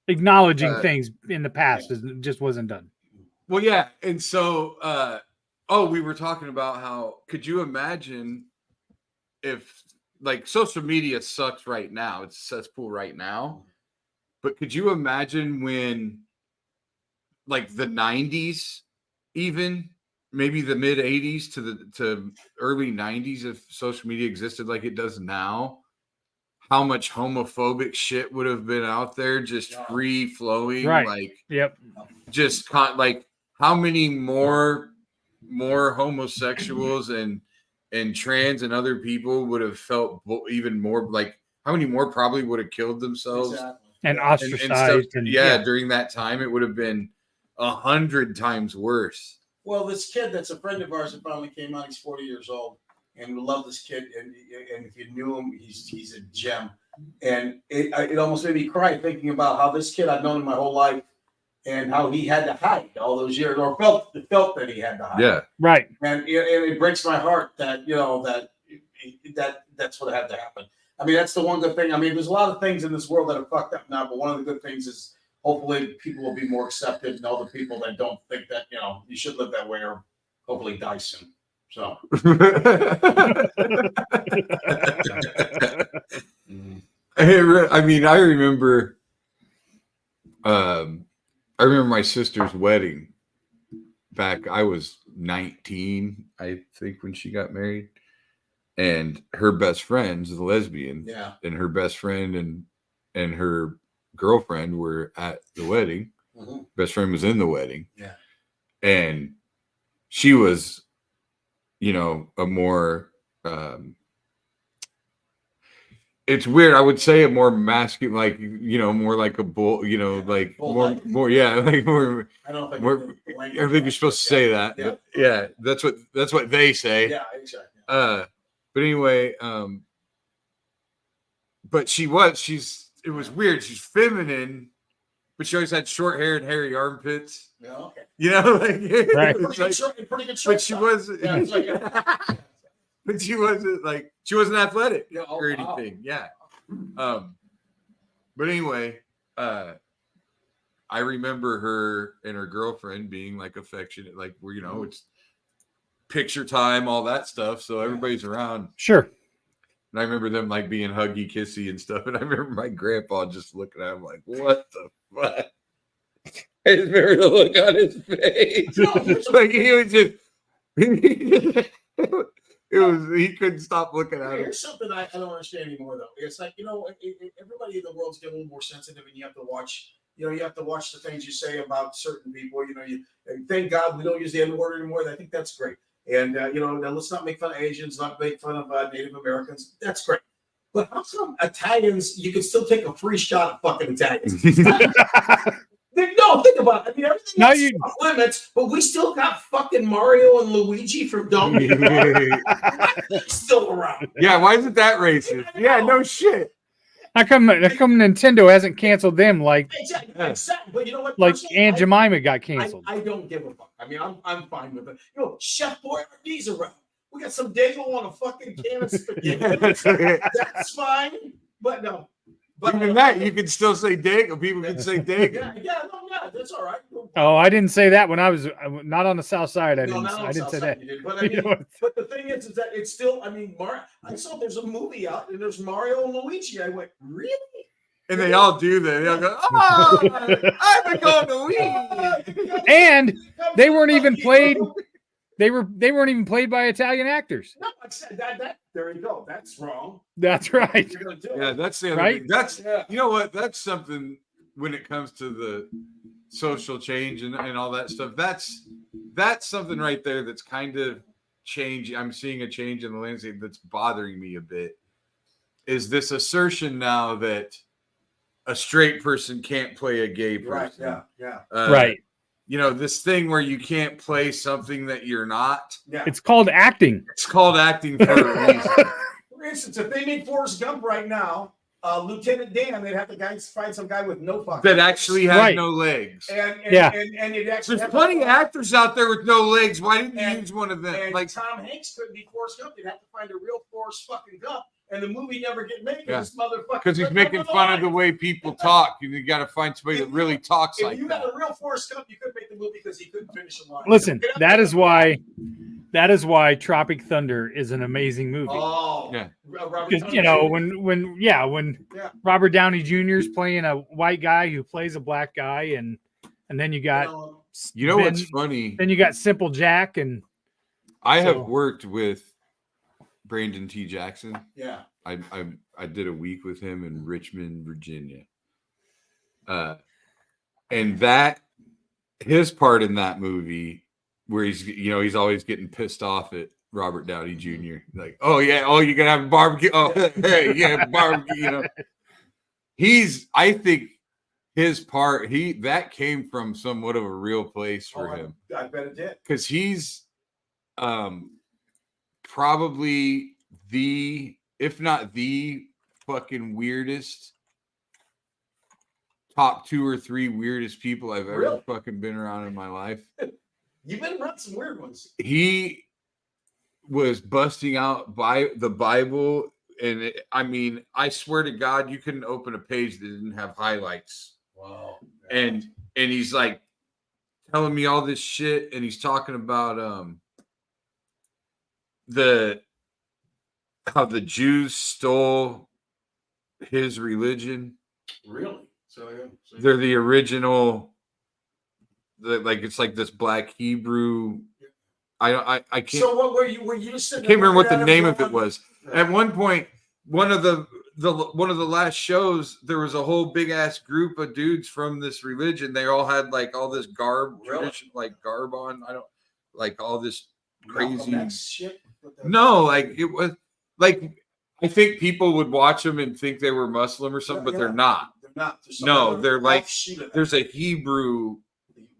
acknowledging things in the past just wasn't done. Well, yeah, and so we were talking about how could you imagine if like social media sucks right now, it's cesspool right now, but could you imagine when like the 90s, even maybe the mid 80s to early 90s, if social media existed like it does now, how much homophobic shit would have been out there, just free flowing, right? Like, yep, just like how many more homosexuals and trans and other people would have felt even more, like how many more probably would have killed themselves and ostracized and during that time it would have been 100 times worse. Well, this kid that's a friend of ours that finally came out, he's 40 years old, and we love this kid. And if you knew him, he's a gem. And it almost made me cry thinking about how this kid I've known him my whole life, and how he had to hide all those years, or felt that he had to hide. Yeah, right. And it breaks my heart that that's what had to happen. I mean, that's the one good thing. I mean, there's a lot of things in this world that are fucked up now, but one of the good things is hopefully people will be more accepted, and other people that don't think that you should live that way or hopefully die soon. So. I mean, I remember my sister's wedding back. I was 19, I think, when she got married, and her best friend's a lesbian. Yeah. And her best friend and her girlfriend were at the wedding. Mm-hmm. Best friend was in the wedding. Yeah. and she was, a more. It's weird. I would say a more masculine, like more like a bull. Like more. Yeah, like more. I don't think. I think you're supposed to say that. Yeah. But yeah, that's what they say. Yeah, exactly. But anyway, but it was weird. She's feminine, but she always had short hair and hairy armpits. Yeah, okay. Right. Pretty good But she wasn't. Yeah, it's like, But she wasn't athletic or anything. Wow. Yeah. But anyway, I remember her and her girlfriend being like affectionate, like where it's picture time, all that stuff. So everybody's around. Sure. And I remember them like being huggy, kissy and stuff. And I remember my grandpa just looking at him like, "What the fuck?" I just remember the look on his face. Like he was just. He couldn't stop looking at him. Here's something I don't understand anymore, though. It's like, everybody in the world's getting a little more sensitive, and you have to watch. You have to watch the things you say about certain people. And thank God we don't use the N-word anymore. I think that's great. And now let's not make fun of Asians, not make fun of Native Americans. That's great. But how come Italians? You can still take a free shot at fucking Italians. No, think about it. I mean, everything else is off limits, but we still got fucking Mario and Luigi from Donkey Kong still around. Yeah, why isn't that racist? Yeah, no shit. How come Nintendo hasn't canceled them like Exactly. But you know what? like Aunt Jemima got canceled? I don't give a fuck. I mean, I'm fine with it. Chef Boyardee's around. We got some Dago on a fucking can of spaghetti. Yeah, that's fine. But no. But even that, you can still say Dago. People can say Dago. Yeah, that's all right. Oh, I didn't say that when I was not on the South Side. I didn't say that. But I mean, but the thing is that it's still. I mean, I saw there's a movie out and there's Mario and Luigi. I went, really? And they all do that. They all go, "Oh, I've been going to Luigi." And they weren't even played. They weren't even played by Italian actors. No, I said that. There you go. That's wrong. That's right. Yeah, that's the other thing. That's you know what? That's something when it comes to the social change and all that stuff. That's something right there that's kind of changing. I'm seeing a change in the landscape that's bothering me a bit. Is this assertion now that a straight person can't play a gay person? Right. Yeah. Right. This thing where you can't play something that you're not. Yeah. It's called acting. It's called acting for a reason. For instance, if they made Forrest Gump right now, Lieutenant Dan, they'd have to find some guy with no fucking that actually has no legs. And it actually there's plenty of actors out there with no legs. Why didn't you use one of them? And like Tom Hanks couldn't be Forrest Gump. They'd have to find a real Forrest fucking Gump. And the movie never get made because this motherfucker. Because he's making fun of the way people talk. You got to find somebody that really talks like that. If you got a real Forrest Gump, you couldn't make the movie because he couldn't finish the line. Listen, that is why Tropic Thunder is an amazing movie. Oh, yeah. Because when Robert Downey Jr. is playing a white guy who plays a black guy, and then you got what's funny? Then you got Simple Jack, and I have worked with Brandon T. Jackson. Yeah. I did a week with him in Richmond, Virginia. And that his part in that movie where he's always getting pissed off at Robert Downey Jr. Like, oh yeah, you're gonna have a barbecue. Oh hey, yeah, barbecue, I think his part, that came from somewhat of a real place for him. I bet it did. Because he's probably if not the fucking weirdest, top 2 or 3 weirdest people I've ever fucking been around in my life. You've been around some weird ones. He was busting out by the Bible, and I swear to God, you couldn't open a page that didn't have highlights. Wow. And he's like telling me all this shit, and he's talking about how the Jews stole his religion. Really? So they're the original. It's like this Black Hebrew. I can't. So what were you? Were you just? I can't remember what the name of it was. At one point, one of the one of the last shows, there was a whole big ass group of dudes from this religion. They all had like all this garb, tradition, like garb on. I don't like all this crazy shit. No, like it was like I think people would watch them and think they were Muslim or something, but they're not. They're not. No, they're like there's a Hebrew.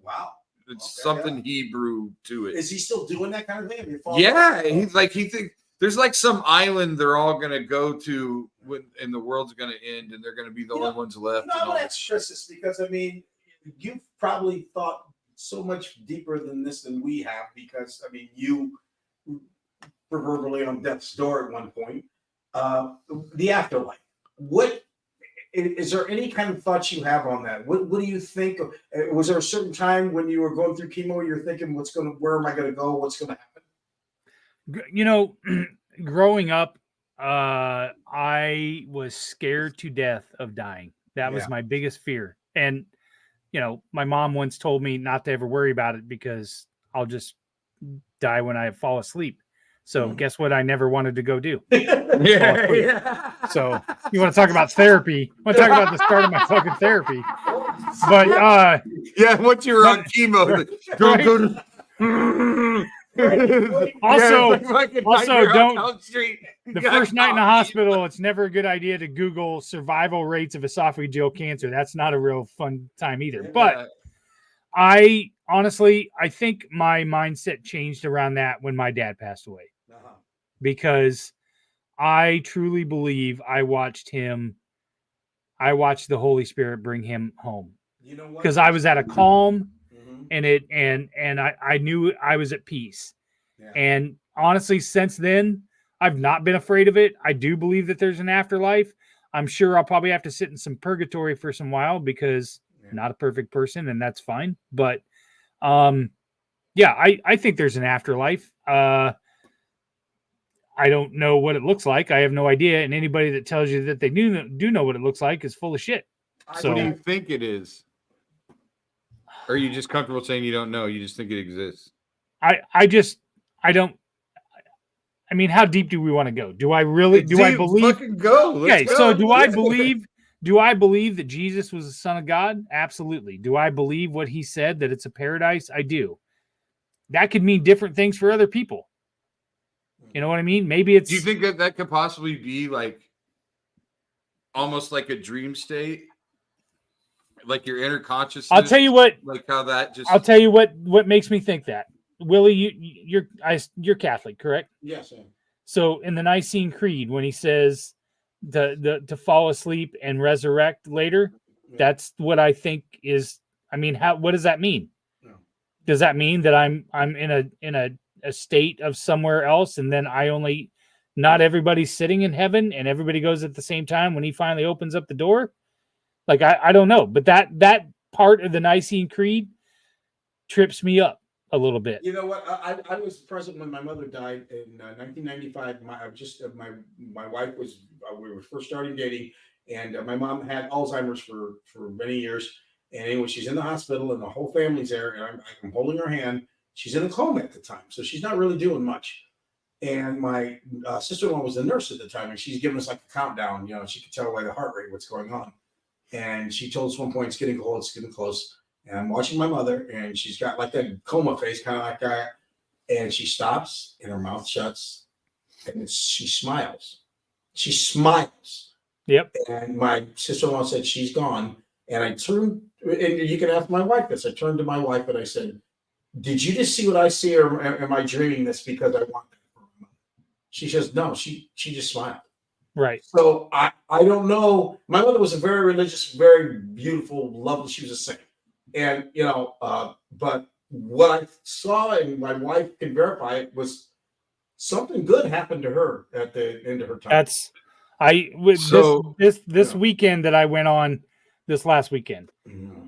Wow. It's something Hebrew to it. Is he still doing that kind of thing? Yeah, he's like he thinks there's like some island they're all gonna go to when and the world's gonna end and they're gonna be the only ones left. No, I'm gonna ask Chris this because I mean you've probably thought so much deeper than this than we have because I mean you proverbially on death's door at one point. The afterlife. What is there any kind of thoughts you have on that? What do you think? Was there a certain time when you were going through chemo, you're thinking, where am I going to go? What's going to happen? You know, growing up, I was scared to death of dying. That was my biggest fear. And, you know, my mom once told me not to ever worry about it because I'll just die when I fall asleep. So guess what I never wanted to go do? Yeah. So you want to talk about therapy? I want to talk about the start of my fucking therapy. But yeah, once you were on chemo, also don't the first night in the hospital, it's never a good idea to Google survival rates of esophageal cancer. That's not a real fun time either. But I honestly, I think my mindset changed around that when my dad passed away. Because I truly believe I watched the Holy Spirit bring him home. You know what? Because I was at a calm and I knew I was at peace. Yeah. And honestly, since then, I've not been afraid of it. I do believe that there's an afterlife. I'm sure I'll probably have to sit in some purgatory for some while because I'm not a perfect person and that's fine. But I think there's an afterlife. I don't know what it looks like. I have no idea. And anybody that tells you that they do know what it looks like is full of shit. So, what do you think it is? Or are you just comfortable saying you don't know? You just think it exists? I mean, how deep do we want to go? Do I believe? Fucking go. Okay, so do I believe that Jesus was the Son of God? Absolutely. Do I believe what he said, that it's a paradise? I do. That could mean different things for other people. You know what I mean? Maybe it's. Do you think that could possibly be like almost like a dream state? Like your inner consciousness? I'll tell you what. Like how that just. I'll tell you what makes me think that. Willie, you're Catholic, correct? Yes, I am. So in the Nicene Creed, when he says to fall asleep and resurrect later, that's what I think is. I mean, what does that mean? No. Does that mean that I'm in a state of somewhere else, and then not everybody's sitting in heaven, and everybody goes at the same time when he finally opens up the door? Like I don't know, but that part of the Nicene Creed trips me up a little bit. You know what? I was present when my mother died in 1995. My wife was we were first starting dating, and my mom had Alzheimer's for many years. And anyway, she's in the hospital, and the whole family's there, and I'm holding her hand. She's in a coma at the time, so she's not really doing much. And my sister-in-law was a nurse at the time, and she's giving us like a countdown. You know, she could tell by the heart rate what's going on. And she told us one point, it's getting close, it's getting close. And I'm watching my mother, and she's got like that coma face, kind of like that. And she stops, and her mouth shuts, and she smiles. She smiles. Yep. And my sister-in-law said, she's gone. And I turned, and you can ask my wife this. I turned to my wife, and I said, did you just see what I see, or am I dreaming this because I want that for my mother? She says, no, she just smiled. Right. So I don't know. My mother was a very religious, very beautiful, lovely. She was a saint. And, you know, but what I saw, and my wife can verify it, was something good happened to her at the end of her time. This weekend that I went on, this last weekend,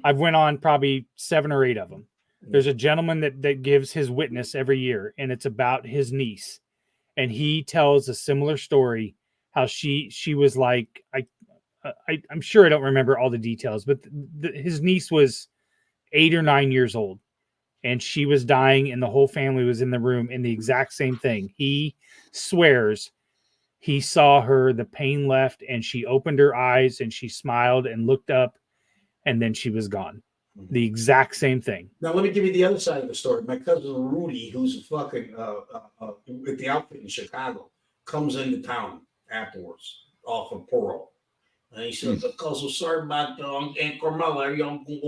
I've went on probably 7 or 8 of them. There's a gentleman that gives his witness every year, and it's about his niece. And he tells a similar story, how she was like, I'm sure I don't remember all the details, but his niece was 8 or 9 years old, and she was dying, and the whole family was in the room in the exact same thing. He swears he saw her, the pain left, and she opened her eyes and she smiled and looked up, and then she was gone. The exact same thing. Now, let me give you the other side of the story. My cousin Rudy, who's a fucking with the outfit in Chicago, comes into town afterwards off of Pearl. And he said, "So sorry about Aunt Carmela. Are you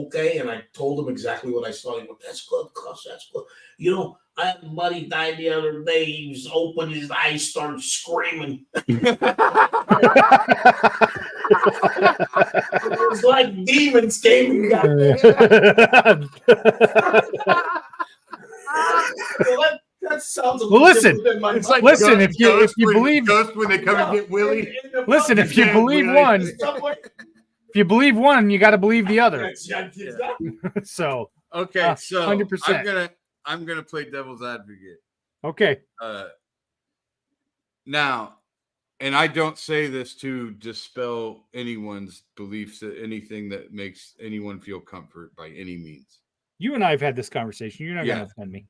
okay?" And I told him exactly what I saw. He went, "That's good, cuz that's good. You know, I had a buddy died the other day. He was open his eyes, started screaming. It was like demons came and got me." Well, that sounds a little listen. different than my It's like Listen, Ghost- if you Ghost believe, Ghost when they come and get Willie. listen, if you Yeah, believe Willie. one, if you believe one, you got to believe the other. Exactly. So Okay, so 100%. I'm gonna play devil's advocate. okay, Now, and I don't say this to dispel anyone's beliefs, anything that makes anyone feel comfort by any means. you and I have had this conversation. You're not Yeah. going to offend me.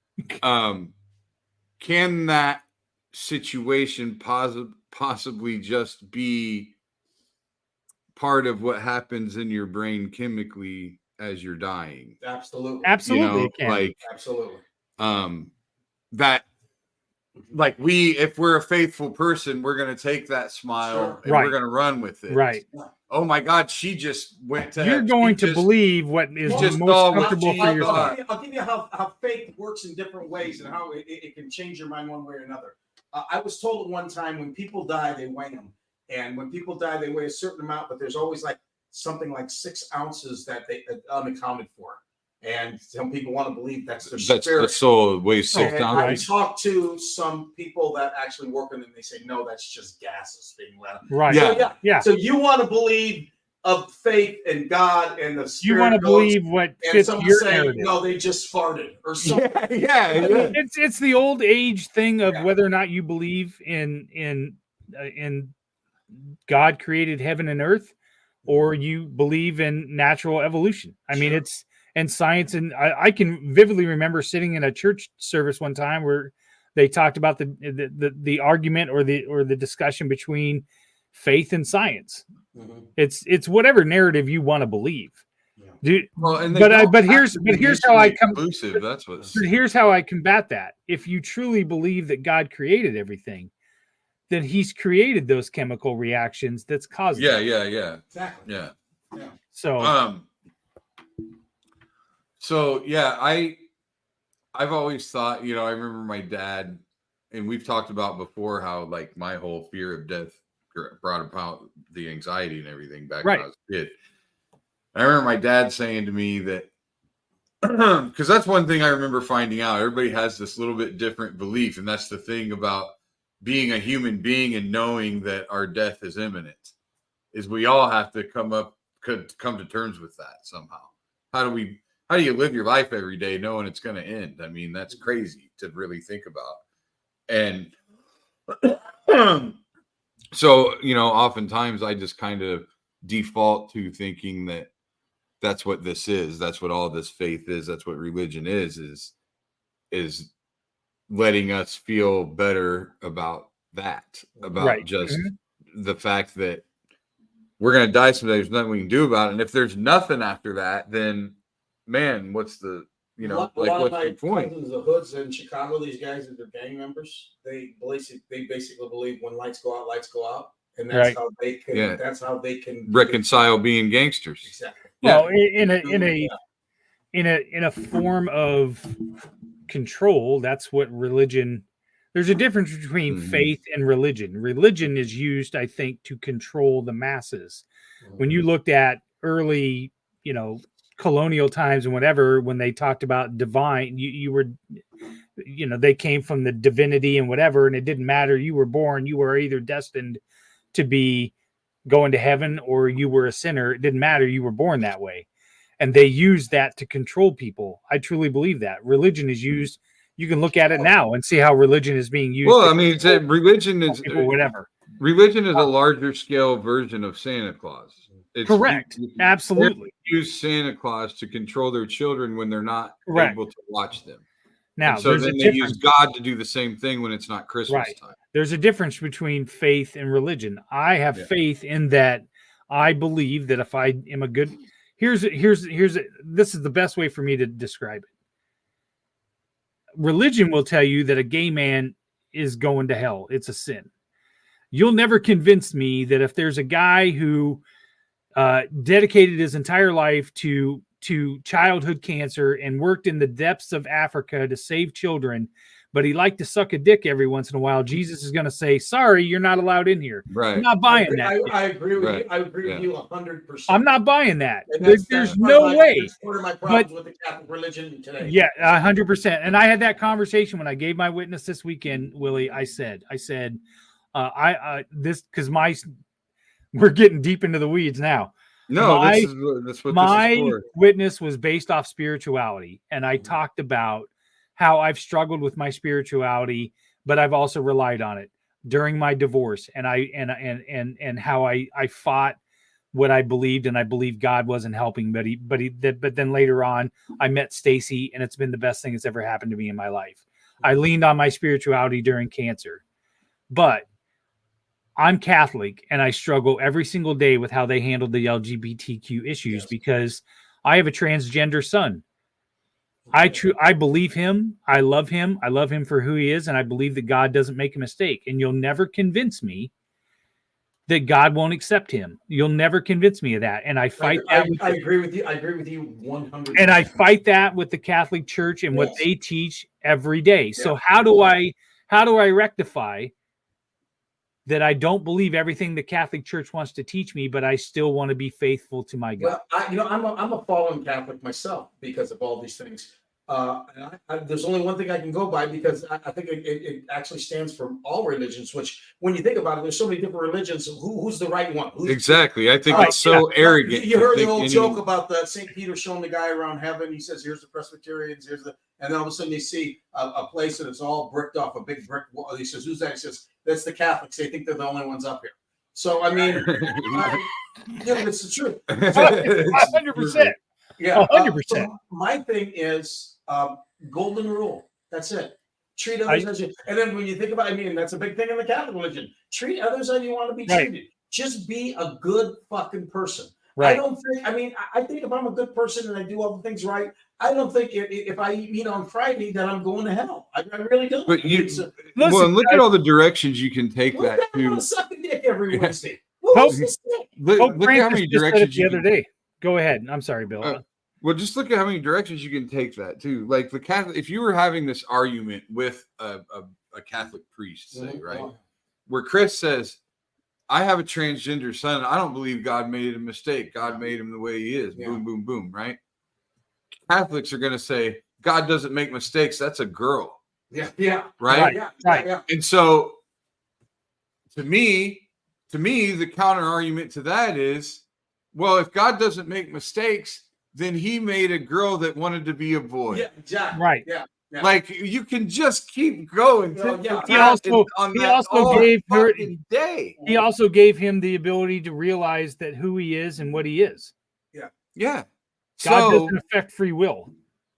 Can that situation possibly just be part of what happens in your brain chemically as you're dying? Absolutely. Absolutely, it can. Like Absolutely. that, like if we're a faithful person, we're going to take that smile Sure. and Right. we're going to run with it. Right. Oh my God, she just went to You're heaven. going She to just- believe what is just most saw what comfortable for Jesus yourself. thought. I'll give you how faith works in different ways and how it can change your mind one way or another. I was told at one time when people die, they weigh them. And when people die, they weigh a certain amount, but there's always like something like 6 ounces that they unaccounted for. And some people want to believe that's their That's spirit. the soul weighs 6 And I ounces. talked to some people that actually work in it, and they say, no, that's just gases being let out. Right. Yeah. Yeah. So you want to believe of faith and God and the spirit. You want to goes, believe what and fits someone your saying, narrative. no, they just farted or something. Yeah. It's the old age thing of Yeah. whether or not you believe in God created heaven and earth, or you believe in natural evolution. I mean, Sure. it's and science, and I can vividly remember sitting in a church service one time where they talked about the argument or the discussion between faith and science. Mhm. It's whatever narrative you want to believe. Yeah. Dude, Well, and they but don't have here's to be how I mutually come. exclusive. That's what's But here's how I combat that. If you truly believe that God created everything, then He's created those chemical reactions that's causing. yeah. Exactly. Yeah. So So yeah, I've always thought, I remember my dad, and we've talked about before how like my whole fear of death brought about the anxiety and everything back when I was a kid. I remember my dad saying to me that because that's one thing I remember finding out. Everybody has this little bit different belief, and that's the thing about being a human being and knowing that our death is imminent. Is we all have to come to terms with that somehow. How do you live your life every day knowing it's going to end? I mean, that's crazy to really think about. And so, oftentimes I just kind of default to thinking that that's what this is. That's what all this faith is. That's what religion is letting us feel better about that, about just the fact that we're going to die someday. There's nothing we can do about it. And if there's nothing after that, then man, what's the, A lot what's of my the point? cousins, the hoods in Chicago, these guys that are gang members, they basically believe when lights go out, and that's how they can. Yeah. That's how they can Reconcile being gangsters. Exactly. well, in a form of control, that's what religion. There's a difference between faith and religion. Religion is used, I think, to control the masses. When you looked at early, colonial times and whatever, when they talked about divine, you were, they came from the divinity and whatever, and it didn't matter. You were born, you were either destined to be going to heaven or you were a sinner. It didn't matter. You were born that way. And they used that to control people. I truly believe that religion is used. You can look at it now and see how religion is being used. Well, I mean, religion is whatever. Religion is a larger scale version of Santa Claus. It's Correct. Absolutely. Use Santa Claus to control their children when they're not Correct. able to watch them. Now, And so there's then a they difference. use God to do the same thing when it's not Christmas Right. time. There's a difference between faith and religion. I have faith in that. I believe that if I am a good, this is the best way for me to describe it. Religion will tell you that a gay man is going to hell. It's a sin. You'll never convince me that if there's a guy who dedicated his entire life to childhood cancer and worked in the depths of Africa to save children, but he liked to suck a dick every once in a while, Jesus is going to say, sorry, you're not allowed in here. Right. I'm not buying that. I agree with you. I agree with you 100%. I'm not buying that. That's There's no way. That's part of my problems with the Catholic religion today. Yeah, 100%. And I had that conversation when I gave my witness this weekend, Willie. I said, this, because we're getting deep into the weeds now. No, that's what my this is for. witness was based off spirituality, and I talked about how I've struggled with my spirituality, but I've also relied on it during my divorce, and how I fought what I believed, and I believed God wasn't helping, but then later on I met Stacy, and it's been the best thing that's ever happened to me in my life. I leaned on my spirituality during cancer, but I'm Catholic, and I struggle every single day with how they handle the LGBTQ issues because I have a transgender son. I believe him. I love him. I love him for who he is, and I believe that God doesn't make a mistake. And you'll never convince me that God won't accept him. You'll never convince me of that. And I fight that. I agree with you. I agree with you 100%. And I fight that with the Catholic Church and what they teach every day. So how do I rectify that I don't believe everything the Catholic Church wants to teach me, but I still want to be faithful to my God? Well, I'm a fallen Catholic myself because of all these things. There's only one thing I can go by because I think it actually stands for all religions, which when you think about it, there's so many different religions. Who's the right one? Exactly. I think it's so arrogant. You heard the old joke about the St. Peter showing the guy around heaven. He says, here's the Presbyterians, and then all of a sudden you see a place that it's all bricked off, a big brick wall. He says, who's that? He says, that's the Catholics. They think they're the only ones up here. So, I mean, it's the truth. 100%. Yeah, 100%. So my thing is golden rule. That's it. Treat others as you. And then when you think about, that's a big thing in the Catholic religion. Treat others as you want to be treated. Just be a good fucking person. Right. I don't think. I think if I'm a good person and I do all the things right, I don't think if I eat on Friday that I'm going to hell. I really don't. But look at all the directions you can take that to. Suck a dick every Wednesday. Look at how many directions the other day. Go ahead. I'm sorry, Bill. Well, just look at how many directions you can take that too. Like the Catholic, if you were having this argument with a Catholic priest, say, right, where Chris says, I have a transgender son. I don't believe God made a mistake. God made him the way he is. Boom, boom, boom. Right. Catholics are going to say God doesn't make mistakes. That's a girl. Yeah. Right. Yeah. And so to me, the counter argument to that is, well, if God doesn't make mistakes, then he made a girl that wanted to be a boy. Yeah, exactly. Right. Yeah. Like you can just keep going. He also gave him the ability to realize that who he is and what he is. Yeah. God doesn't affect free will.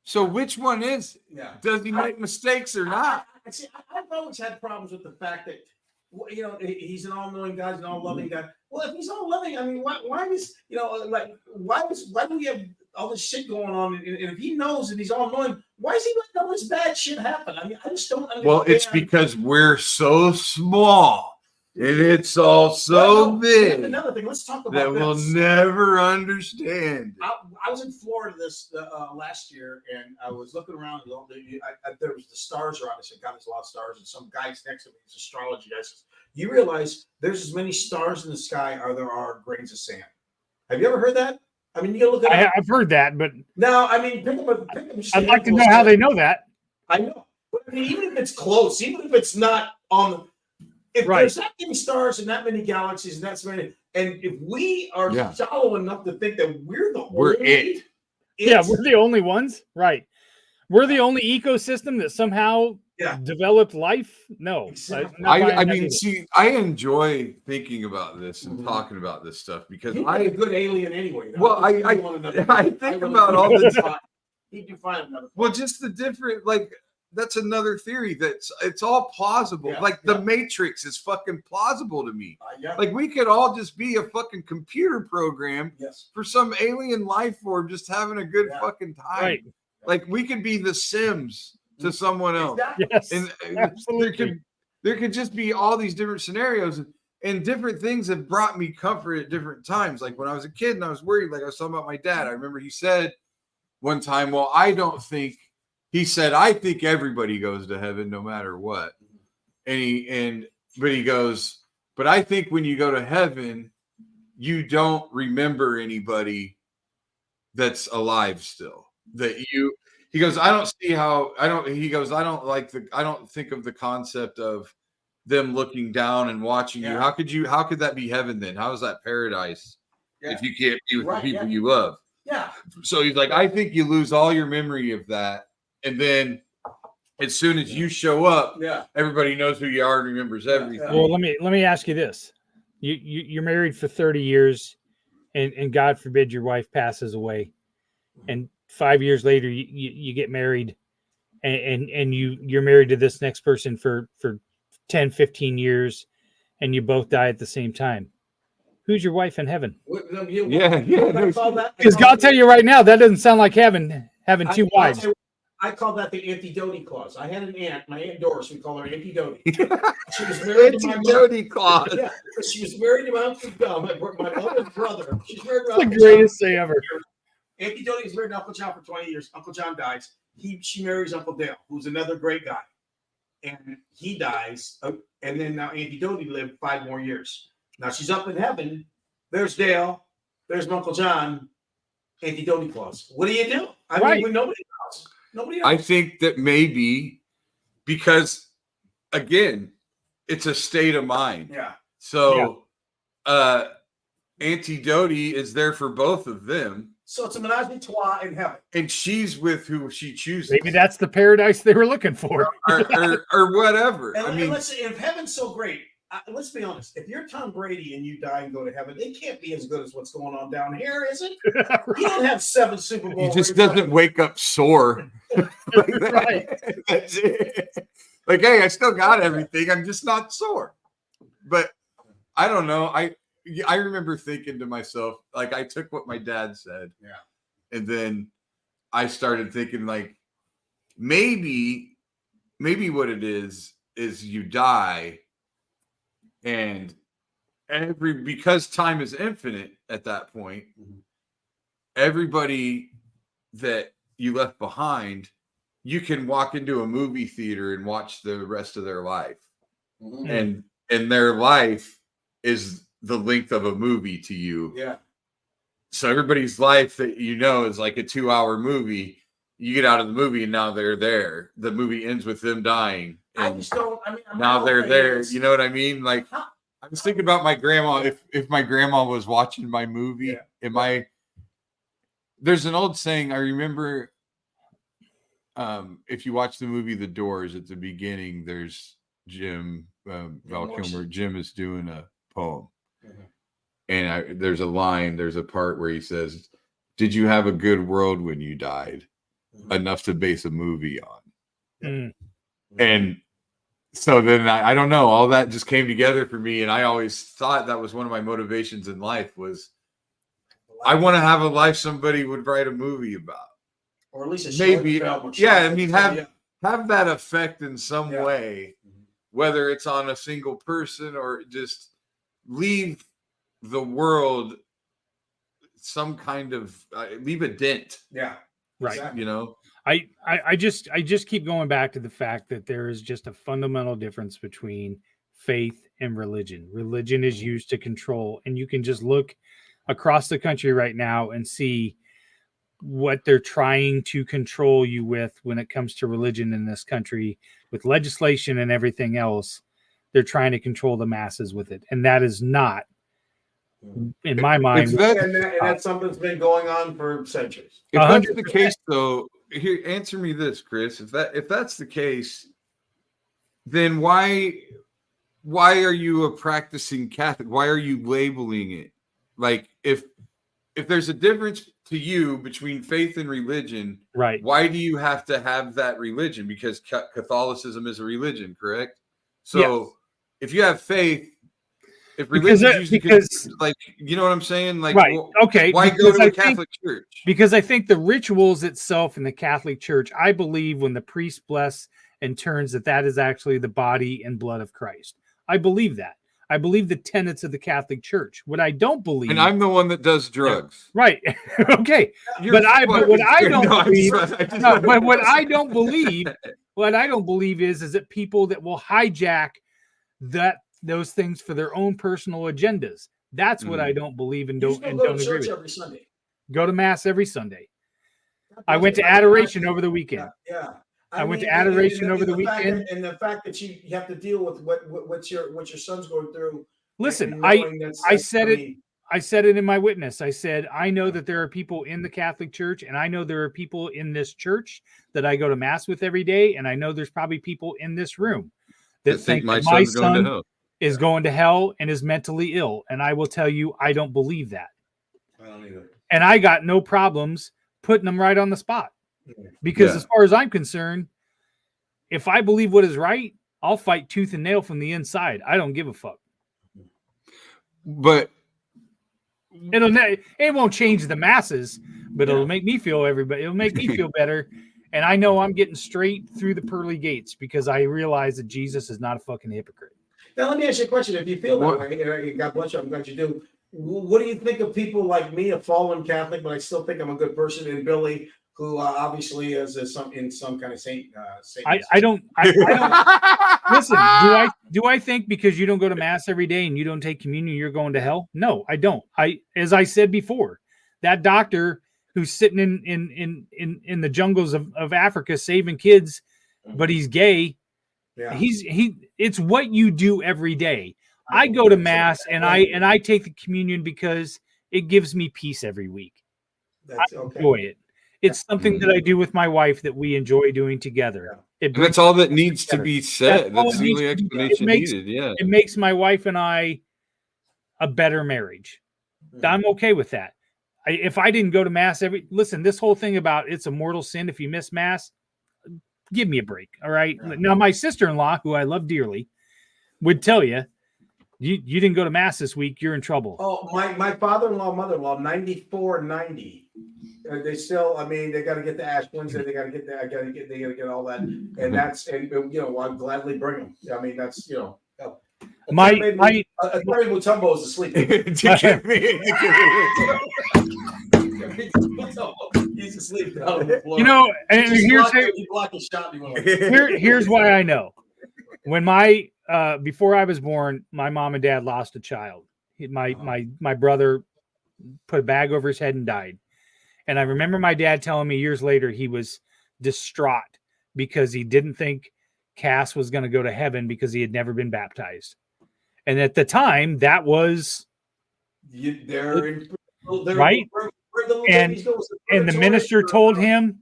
So which one is? Yeah. Does he make mistakes or not? I've always had problems with the fact that he's an all-knowing God, he's an all-loving God. Well, if he's all-loving, why do we have all this shit going on? And if he knows that he's all-knowing, why is he letting all this bad shit happen? I just don't understand. Well, it's because we're so small and it's all so big. Another thing, let's talk about that we'll never understand. I was in Florida this last year, and I was looking around. There was the stars around. I said, God, there's a lot of stars. And some guy's next to me, he's an astrology guy, says, you realize there's as many stars in the sky as there are grains of sand. Have you ever heard that? You gotta look at it. I've heard that, but no, pick up I'd like to know how they know that. I know, but even if it's close, even if it's not on, if there's that many stars and that many galaxies and that's many, and if we are shallow enough to think that we're the only ones, right? We're the only ecosystem that somehow developed life. No, exactly. I enjoy thinking about this and talking about this stuff because I'm a good alien anyway. Well, I think about all the time. He'd do fine. Well, just the different, like, that's another theory it's all plausible. Yeah, like the Matrix is fucking plausible to me. Yeah. Like we could all just be a fucking computer program Yes. for some alien life form just having a good fucking time. Right. Like we could be the Sims to someone else. Exactly. Yes. And Absolutely. there could just be all these different scenarios, and different things have brought me comfort at different times. Like when I was a kid and I was worried, like I was talking about my dad. I remember he said one time, well, I think everybody goes to heaven no matter what. But he goes, but I think when you go to heaven, you don't remember anybody that's alive still. He goes, I don't think of the concept of them looking down and watching you. How could that be heaven then? How is that paradise if you can't be with the people you love? Yeah. So he's like, I think you lose all your memory of that. And then as soon as you show up, everybody knows who you are and remembers everything. Well, let me ask you this. You're married for 30 years and God forbid your wife passes away. And 5 years later you get married and you're married to this next person for 10, 15 years and you both die at the same time. Who's your wife in heaven? Because I'll tell you right now, that doesn't sound like having two wives. I call that the Auntie clause. I had an aunt, my Aunt Doris, we call her Auntie Doty. She was married to my Auntie clause. Yeah, she was married to my Uncle John, my mother's brother. She's married to That's the greatest thing ever. Auntie Doty was married to Uncle John for 20 years. Uncle John dies. She marries Uncle Dale, who's another great guy. And he dies. And then now Auntie Doty lived 5 more years. Now she's up in heaven. There's Dale. There's Uncle John. Auntie Doty clause. What do you do? I mean, when nobody knows. Nobody knows. I think that maybe because, again, it's a state of mind. Yeah. So Auntie Doty is there for both of them. So it's a menage a trois in heaven. And she's with who she chooses. Maybe that's the paradise they were looking for. or whatever. And let's say, if heaven's so great, let's be honest. If you're Tom Brady and you die and go to heaven, it can't be as good as what's going on down here, is it? Right. You don't have 7 Super Bowls. He just doesn't wake up sore. Right. That's it. Like, hey, I still got everything. I'm just not sore. But I don't know. I remember thinking to myself, like, I took what my dad said. Yeah. And then I started thinking, like, maybe what it is you die. And because time is infinite at that point, everybody that you left behind, you can walk into a movie theater and watch the rest of their life. And their life is the length of a movie to you. Yeah. So everybody's life that you know is like a 2-hour movie. You get out of the movie and now they're there. The movie ends with them dying. And now they're there. You know what I mean? Like, I was thinking about my grandma. If my grandma was watching my movie, there's an old saying I remember. If you watch the movie The Doors, at the beginning, there's Jim Val Kilmer. Jim is doing a poem, and there's a part where he says, "Did you have a good world when you died? Enough to base a movie on." And so then I don't know, all that just came together for me. And I always thought that was one of my motivations in life was I want to have a life somebody would write a movie about. Or at least a maybe, film. I mean, have that effect in some way, whether it's on a single person or just leave the world some kind of, leave a dent. Yeah. Right. Exactly. You know? I just keep going back to the fact that there is just a fundamental difference between faith and religion. Religion is used to control, and you can just look across the country right now and see what they're trying to control you with when it comes to religion in this country, with legislation and everything else. They're trying to control the masses with it, and that is not, in my mind, and that's something that's been going on for centuries. If that's the case, though, here, answer me this, Chris. If that's the case, then why are you a practicing Catholic? Why are you labeling it? Like, if if there's a difference to you between faith and religion, Right. why do you have to have that religion? Because Catholicism is a religion, correct? So Yes. if you have faith, if religion is usually because like, you know what I'm saying? Like, right. Okay. Why go to a Catholic church? Because I think the rituals itself in the Catholic Church, I believe when the priest bless and turns that is actually the body and blood of Christ. I believe that. I believe the tenets of the Catholic Church. What I don't believe, and I'm the one that does drugs, right? Okay, what I don't believe is that people that will hijack those things for their own personal agendas. That's what I don't believe and don't agree with. Every Sunday. Go to mass every Sunday. I went to adoration over the weekend. Yeah. I went to adoration over the weekend, and the fact that you have to deal with what your son's going through. Listen, I said it in my witness. I said, I know that there are people in the Catholic Church, and I know there are people in this church that I go to mass with every day, and I know there's probably people in this room that think my son is going to hell and is mentally ill. And I will tell you, I don't believe that. I don't either. And I got no problems putting them right on the spot. Because as far as I'm concerned, if I believe what is right, I'll fight tooth and nail from the inside. I don't give a fuck. But it won't change the masses, but it'll make me feel it'll make me feel better. And I know I'm getting straight through the pearly gates because I realize that Jesus is not a fucking hypocrite. Now let me ask you a question. If you feel that way, God bless you, I'm glad you do. What do you think of people like me, a fallen Catholic, but I still think I'm a good person, and Billy, who obviously is some kind of saint? I don't listen. Do I think because you don't go to mass every day and you don't take communion, you're going to hell? No, I don't. As I said before, that doctor who's sitting in the jungles of Africa saving kids, but he's gay. Yeah. It's what you do every day. I go to mass and I take the communion because it gives me peace every week. I enjoy it. It's something that I do with my wife that we enjoy doing together. And that's all that needs to be said. That's the only explanation needed. Yeah. It makes my wife and I a better marriage. I'm okay with that. If I didn't go to mass listen, this whole thing about it's a mortal sin if you miss mass, give me a break. All right. Now, my sister-in-law, who I love dearly, would tell you, you didn't go to mass this week, you're in trouble. Oh, my father-in-law, mother-in-law, 94, 90. They still, they got to get the Ash Wednesday. They got to get that. They got to get all that. And I'll gladly bring them. That's, my Attorney Mutombo is asleep. He's asleep down on the floor. And here's why I know. When before I was born, my mom and dad lost a child. My brother put a bag over his head and died. And I remember my dad telling me years later he was distraught because he didn't think Cass was going to go to heaven because he had never been baptized. And at the time, that was right. And the minister told him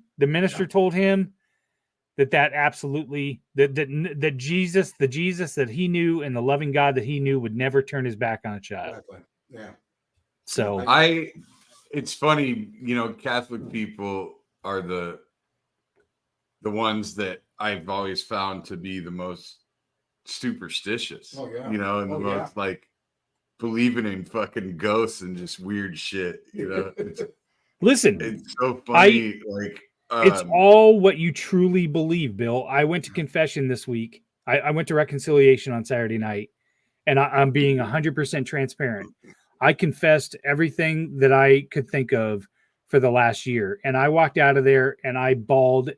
that absolutely that Jesus, the Jesus that he knew and the loving God that he knew would never turn his back on a child. Exactly. Yeah. So it's funny, Catholic people are the ones that I've always found to be the most superstitious. Oh, yeah. And the most believing in fucking ghosts and just weird shit. Listen, it's so funny. It's all what you truly believe, Bill. I went to confession this week. I went to reconciliation on Saturday night, and I'm being 100% transparent. I confessed everything that I could think of for the last year, and I walked out of there and I bawled,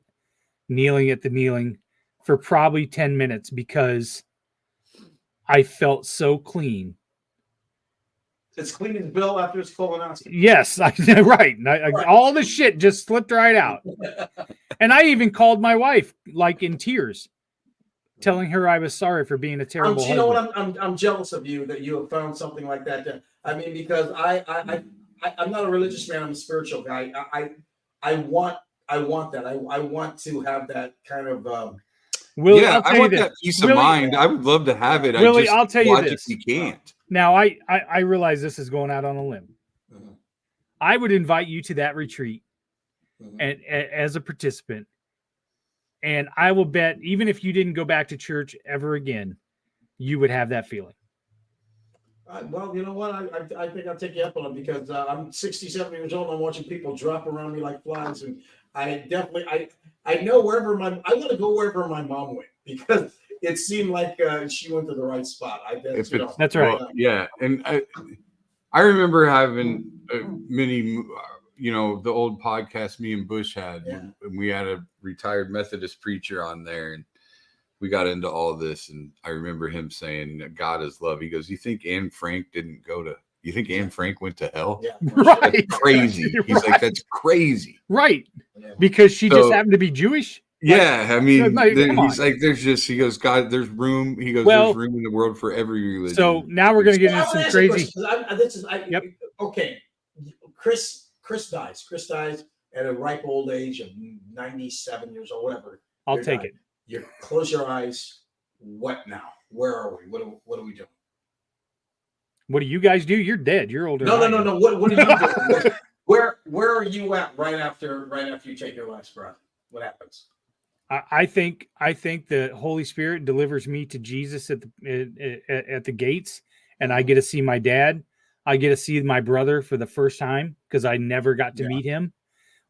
kneeling at the kneeling for probably 10 minutes because I felt so clean. As clean as Bill after his colonoscopy. Yes, right. All the shit just slipped right out. And I even called my wife, in tears, telling her I was sorry for being a terrible husband. You know what? I'm jealous of you that you have found something like that. Because I'm not a religious man. I'm a spiritual guy. I want that. I want to have that kind of. Willie, I want that peace of mind. I would love to have it. Willie, I'll tell you this. You can't. Now, I realize this is going out on a limb. I would invite you to that retreat Mhm. and as a participant. And I will bet, even if you didn't go back to church ever again, you would have that feeling. Well, you know what? I think I'll take you up on it because I'm 67 years old. And I'm watching people drop around me like flies, and I definitely I know I want to go wherever my mom went because it seemed like she went to the right spot. That's right. Well, yeah, and I remember having many, the old podcast me and Bush had, and we had a retired Methodist preacher on there, and we got into all this, and I remember him saying that God is love. He goes, "You think Anne Frank went to hell?" Yeah, Right. That's crazy. He's like, "That's crazy." Right. Yeah. Because she just happened to be Jewish. Yeah, I mean, like, come he's on. like, he goes, God, there's room. He goes, Well, there's room in the world for every religion. So now we're going to get into some crazy. Yep. Okay. Chris dies. Chris dies at a ripe old age of 97 years old, whatever. I'll take it. You close your eyes. What now? Where are we? What are we doing? What do you guys do? You're dead. You're older. No. What are you doing? Where are you at right after you take your last breath? What happens? I think the Holy Spirit delivers me to Jesus at the gates, and I get to see my dad. I get to see my brother for the first time because I never got to meet him,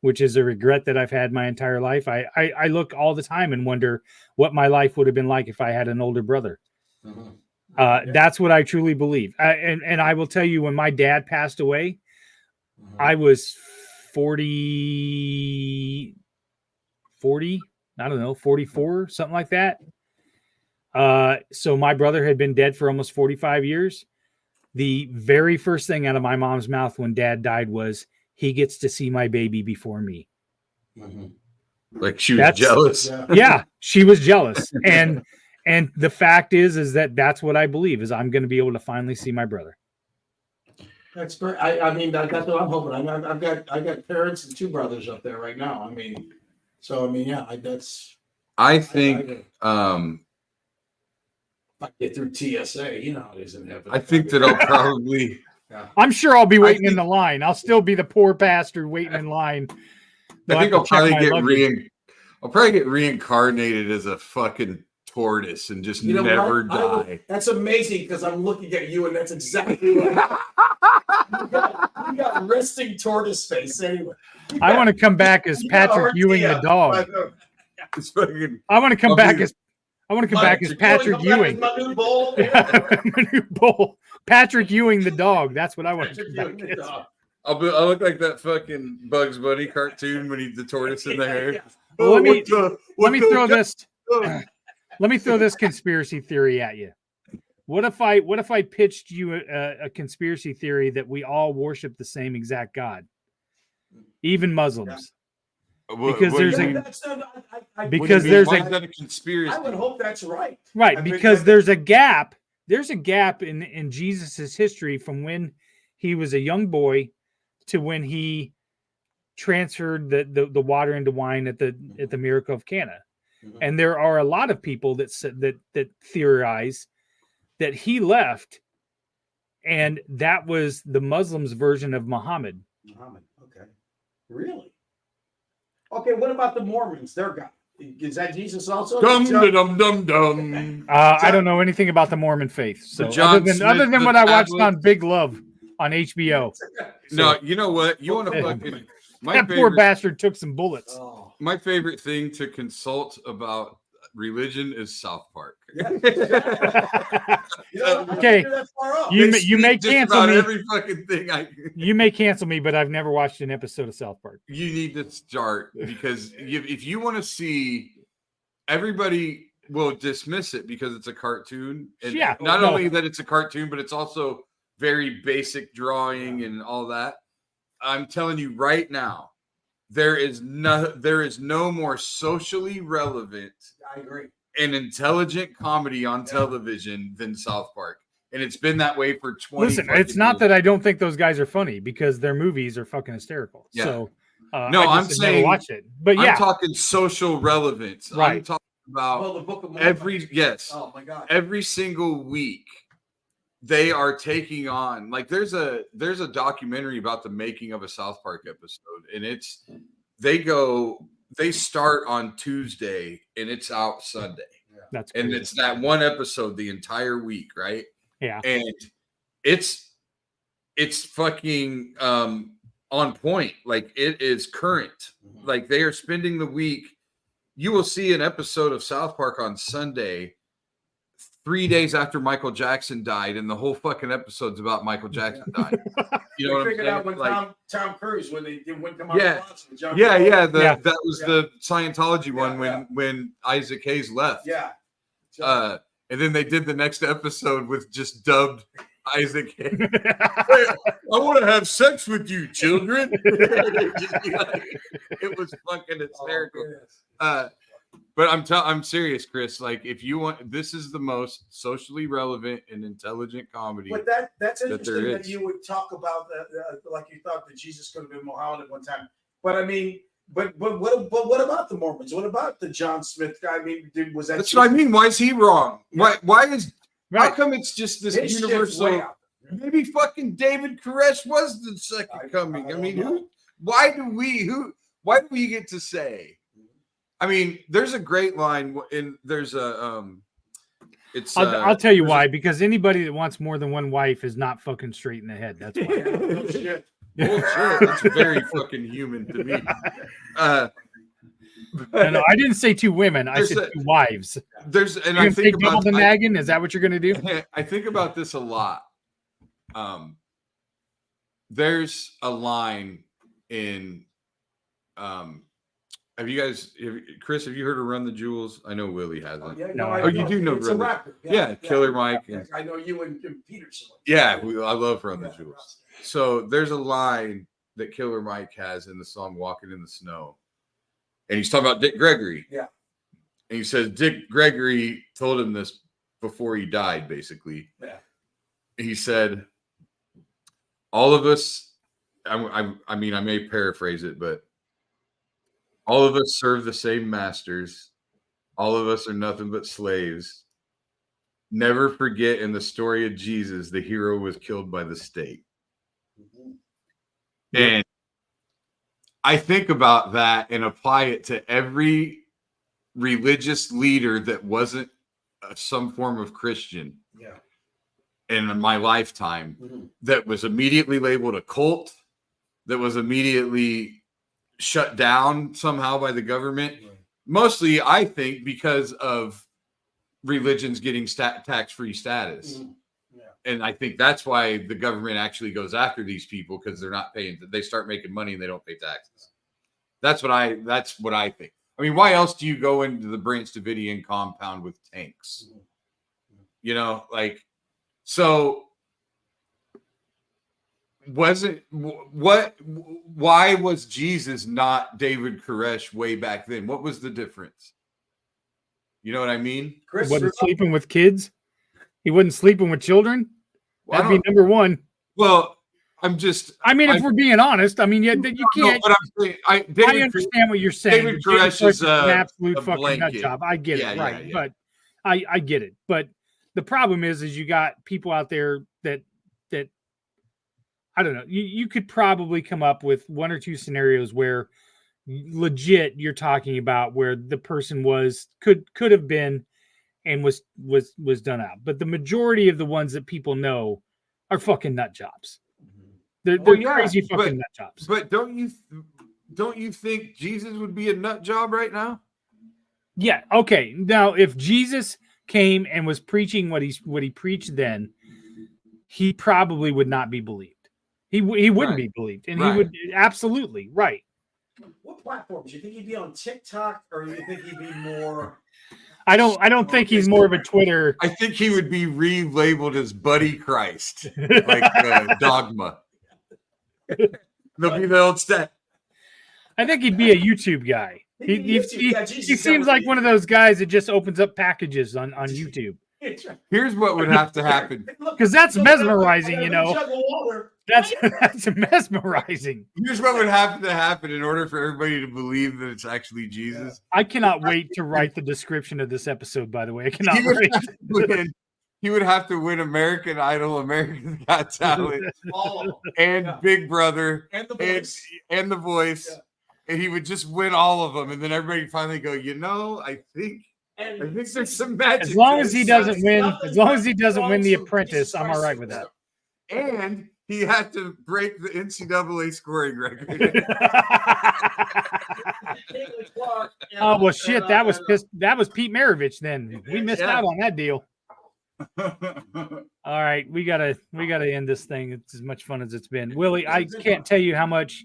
which is a regret that I've had my entire life. I look all the time and wonder what my life would have been like if I had an older brother. Mm-hmm. That's what I truly believe. And I will tell you, when my dad passed away, I was 40, I don't know, 44, something like that. So my brother had been dead for almost 45 years. The very first thing out of my mom's mouth when dad died was, he gets to see my baby before me. Mm-hmm. Like she was jealous. Yeah, she was jealous. And the fact is that's what I believe, is I'm going to be able to finally see my brother. That's great. I mean, that's what I'm hoping. I've got parents and two brothers up there right now. I mean, I think if I get through TSA, you know how it is in heaven. I think that I'll probably. I'm sure I'll be waiting in the line. I'll still be the poor bastard waiting in line. I think I'll probably get reincarnated as a fucking tortoise and just never die. That's amazing because I'm looking at you and that's exactly what you got resting tortoise face anyway. I want to come back as Patrick Ewing the dog. I want to come back as Patrick Ewing. My new bull. My new bull. Patrick Ewing the dog. That's what I want to come back as. I'll look like that fucking Bugs Bunny cartoon when he's the tortoise in the hair. Yeah. Well, let me throw this. Let me throw this conspiracy theory at you. What if I pitched you a conspiracy theory that we all worship the same exact God, even Muslims? Because there's a conspiracy. I would hope that's right. Right, because there's a gap. There's a gap in Jesus's history from when he was a young boy to when he transferred the water into wine at the miracle of Cana. Mm-hmm. And there are a lot of people that theorize that he left, and that was the Muslims' version of Muhammad. Okay, really? Okay, what about the Mormons? Their God, is that Jesus also? Dum dum dum dum. I don't know anything about the Mormon faith, so other than what I watched on Big Love on HBO. No, you know what? You want to fucking. Poor bastard took some bullets. Oh. My favorite thing to consult about religion is South Park. Okay, you may cancel me. Every fucking thing You may cancel me, but I've never watched an episode of South Park. You need to start because if you want to see, everybody will dismiss it because it's a cartoon. And not only that it's a cartoon, but it's also very basic drawing and all that. I'm telling you right now, there is no more socially relevant, I agree, and intelligent comedy on television than South Park. And it's been that way for 20 Listen, it's not that I don't think those guys are funny, because their movies are fucking hysterical. Yeah. So I'm saying never watch it. But I'm talking social relevance. Right. I'm talking about the Book of Mormon. Oh my God. Every single week they are taking on, like, there's a documentary about the making of a South Park episode, and they start on Tuesday and it's out Sunday. That's crazy. And it's that one episode the entire week, right? Yeah. And it's fucking on point. Like, it is current. Like, they are spending the week. You will see an episode of South Park on Sunday 3 days after Michael Jackson died, and the whole fucking episode's about Michael Jackson dying. You know what I'm saying? Out when Tom Cruise, when they wouldn't come out. That was the Scientology one when Isaac Hayes left. Yeah. And then they did the next episode with just dubbed Isaac Hayes. Hey, I want to have sex with you, children. It was fucking hysterical. But I'm serious, Chris. Like, if you want, this is the most socially relevant and intelligent comedy. But that's interesting that you would talk about that, like you thought that Jesus could have been Muhammad at one time. But I mean, but what about the Mormons? What about the John Smith guy? I mean, was that? That's what I mean. Why is he wrong? Why is? How come it's just this universal? Maybe fucking David Koresh was the second coming. I mean, why do we get to say? I mean, there's a great line in there's a I'll tell you why, because anybody that wants more than one wife is not fucking straight in the head. That's why. Bullshit. That's very fucking human to me. No, I didn't say two women. I said two wives. I think about the nagging. Is that what you're going to do? I think about this a lot. There's a line in Chris, have you heard of Run the Jewels? I know Willie hasn't. You do know. It's a rapper. Killer Mike. I know you and Peterson. Yeah, I love Run the Jewels. So there's a line that Killer Mike has in the song "Walking in the Snow," and he's talking about Dick Gregory. Yeah, and he says Dick Gregory told him this before he died, basically. Yeah, he said, "All of us." I mean, I may paraphrase it, but all of us serve the same masters. All of us are nothing but slaves. Never forget, in the story of Jesus, the hero was killed by the state. Mm-hmm. And I think about that and apply it to every religious leader that wasn't some form of Christian in my lifetime, that was immediately labeled a cult, that was immediately shut down somehow by the government. Mostly, I think, because of religions getting tax-free status. And I think that's why the government actually goes after these people, because they're not paying. They start making money and they don't pay taxes. That's what I think. I mean, why else do you go into the Branch Davidian compound with tanks? You know, like, so why was Jesus not David Koresh way back then? What was the difference? You know what I mean? Chris wasn't sleeping with kids. He wasn't sleeping with children. That'd be number one. Well, if we're being honest, I mean, you can't. I understand what you're saying. David Koresh is an absolute fucking nut job. I get it, right? Yeah. But I get it. But the problem is you got people out there that I don't know. You could probably come up with one or two scenarios where legit you're talking about where the person could have been and was done out. But the majority of the ones that people know are fucking nut jobs. They're crazy fucking nut jobs. But don't you think Jesus would be a nut job right now? Yeah. Okay. Now, if Jesus came and was preaching what he preached, then he probably would not be believed. He wouldn't be believed, and he would absolutely right. What platforms? Do you think he'd be on TikTok, or do you think he'd be more? I don't think he's more of a Twitter. I think he would be relabeled as Buddy Christ, like Dogma. They'll be the old stat. I think he'd be a YouTube guy. He seems like one of those guys that just opens up packages on YouTube. Here's what would have to happen, because that's mesmerizing, you know. That's mesmerizing. Here's what would have to happen in order for everybody to believe that it's actually Jesus. I cannot wait to write the description of this episode, by the way. I cannot wait. he would have to win American Idol, America's Got Talent, All of them. and Yeah. Big Brother, And the voice. and The Voice, Yeah. and he would just win all of them, and then everybody finally go, I think there's some magic. As long as he doesn't win, Nothing as long as he but doesn't win The some Apprentice, Jesus I'm Christ all right with that. And he had to break the NCAA scoring record. Oh well, shit. That was Pete Maravich. Then we missed out on that deal. All right, we gotta end this thing. It's as much fun as it's been. Willie, I can't tell you how much.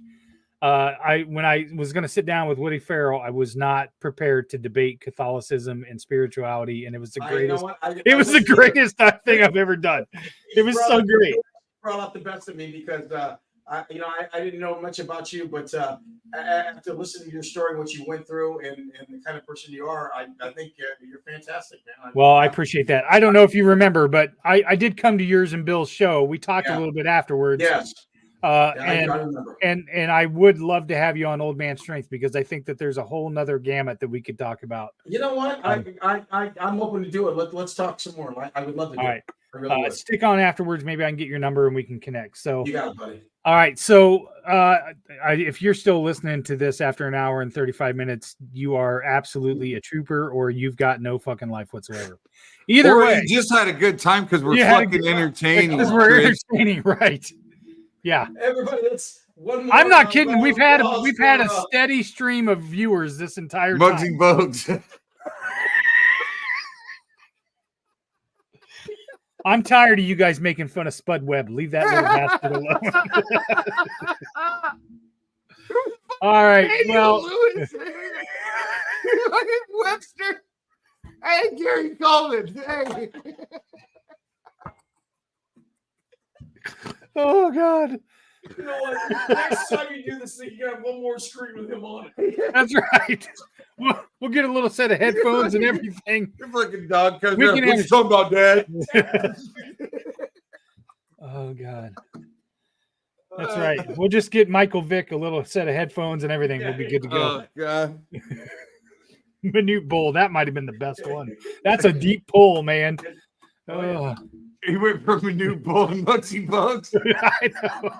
When I was going to sit down with Woody Farrell, I was not prepared to debate Catholicism and spirituality, and it was the greatest. It was the greatest thing I've ever done. It was so great. Brought out the best of me because I didn't know much about you, but after listening to your story, what you went through, and the kind of person you are, I think you're fantastic, man. Well, I appreciate that. I don't know if you remember, but I did come to yours and Bill's show. We talked a little bit afterwards. Yes. I remember. And I would love to have you on Old Man Strength because I think that there's a whole nother gamut that we could talk about. You know what? I'm open to do it. Let's talk some more. I would love to do all right. it. I really would. Stick on afterwards. Maybe I can get your number and we can connect. So you got it, buddy. All right. So if you're still listening to this after an hour and 35 minutes, you are absolutely a trooper or you've got no fucking life whatsoever. Either way. You just had a good time because we're fucking entertaining. Because we're entertaining, right. Yeah. Everybody, that's one more. I'm not kidding. We've had a steady stream of viewers this entire Mugs time. and Bugs. I'm tired of you guys making fun of Spud Webb. Leave that little bastard alone. All right. Well, Webster. Hey, Gary Coleman. Hey. Oh God. You know what? Next time you do this thing, you got one more screen with him on it. That's right. We'll get a little set of headphones and everything. Your fucking dog comes We up. can What you talking about, Dad? Oh God. That's right. We'll just get Michael Vick a little set of headphones and everything. We'll be good to go. Oh God. Minute Bull. That might have been the best one. That's a deep pull, man. Oh. He went from a new bull and Mugsy Bugs. I know.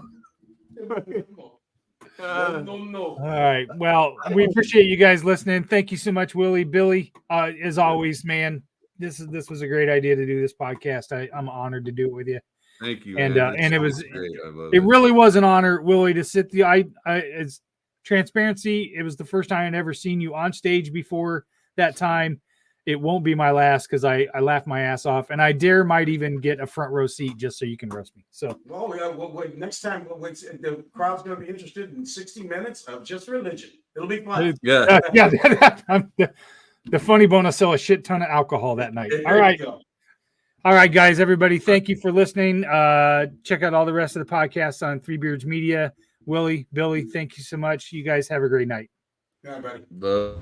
No. All right. Well, we appreciate you guys listening. Thank you so much, Willie, Billy. As always, man, this was a great idea to do this podcast. I'm honored to do it with you. Thank you. And man. it was great. I love it really was an honor, Willie, to sit as transparency. It was the first time I'd ever seen you on stage before that time. It won't be my last because I laughed my ass off, and I might even get a front row seat just so you can roast me. So, Next time, the crowd's going to be interested in 60 minutes of just religion. It'll be fun. Yeah. The funny bone will sell a shit ton of alcohol that night. There All right. you go. All right, guys, everybody, thank you for listening. Check out all the rest of the podcasts on Three Beards Media. Willie, Billy, thank you so much. You guys have a great night. All right, buddy. The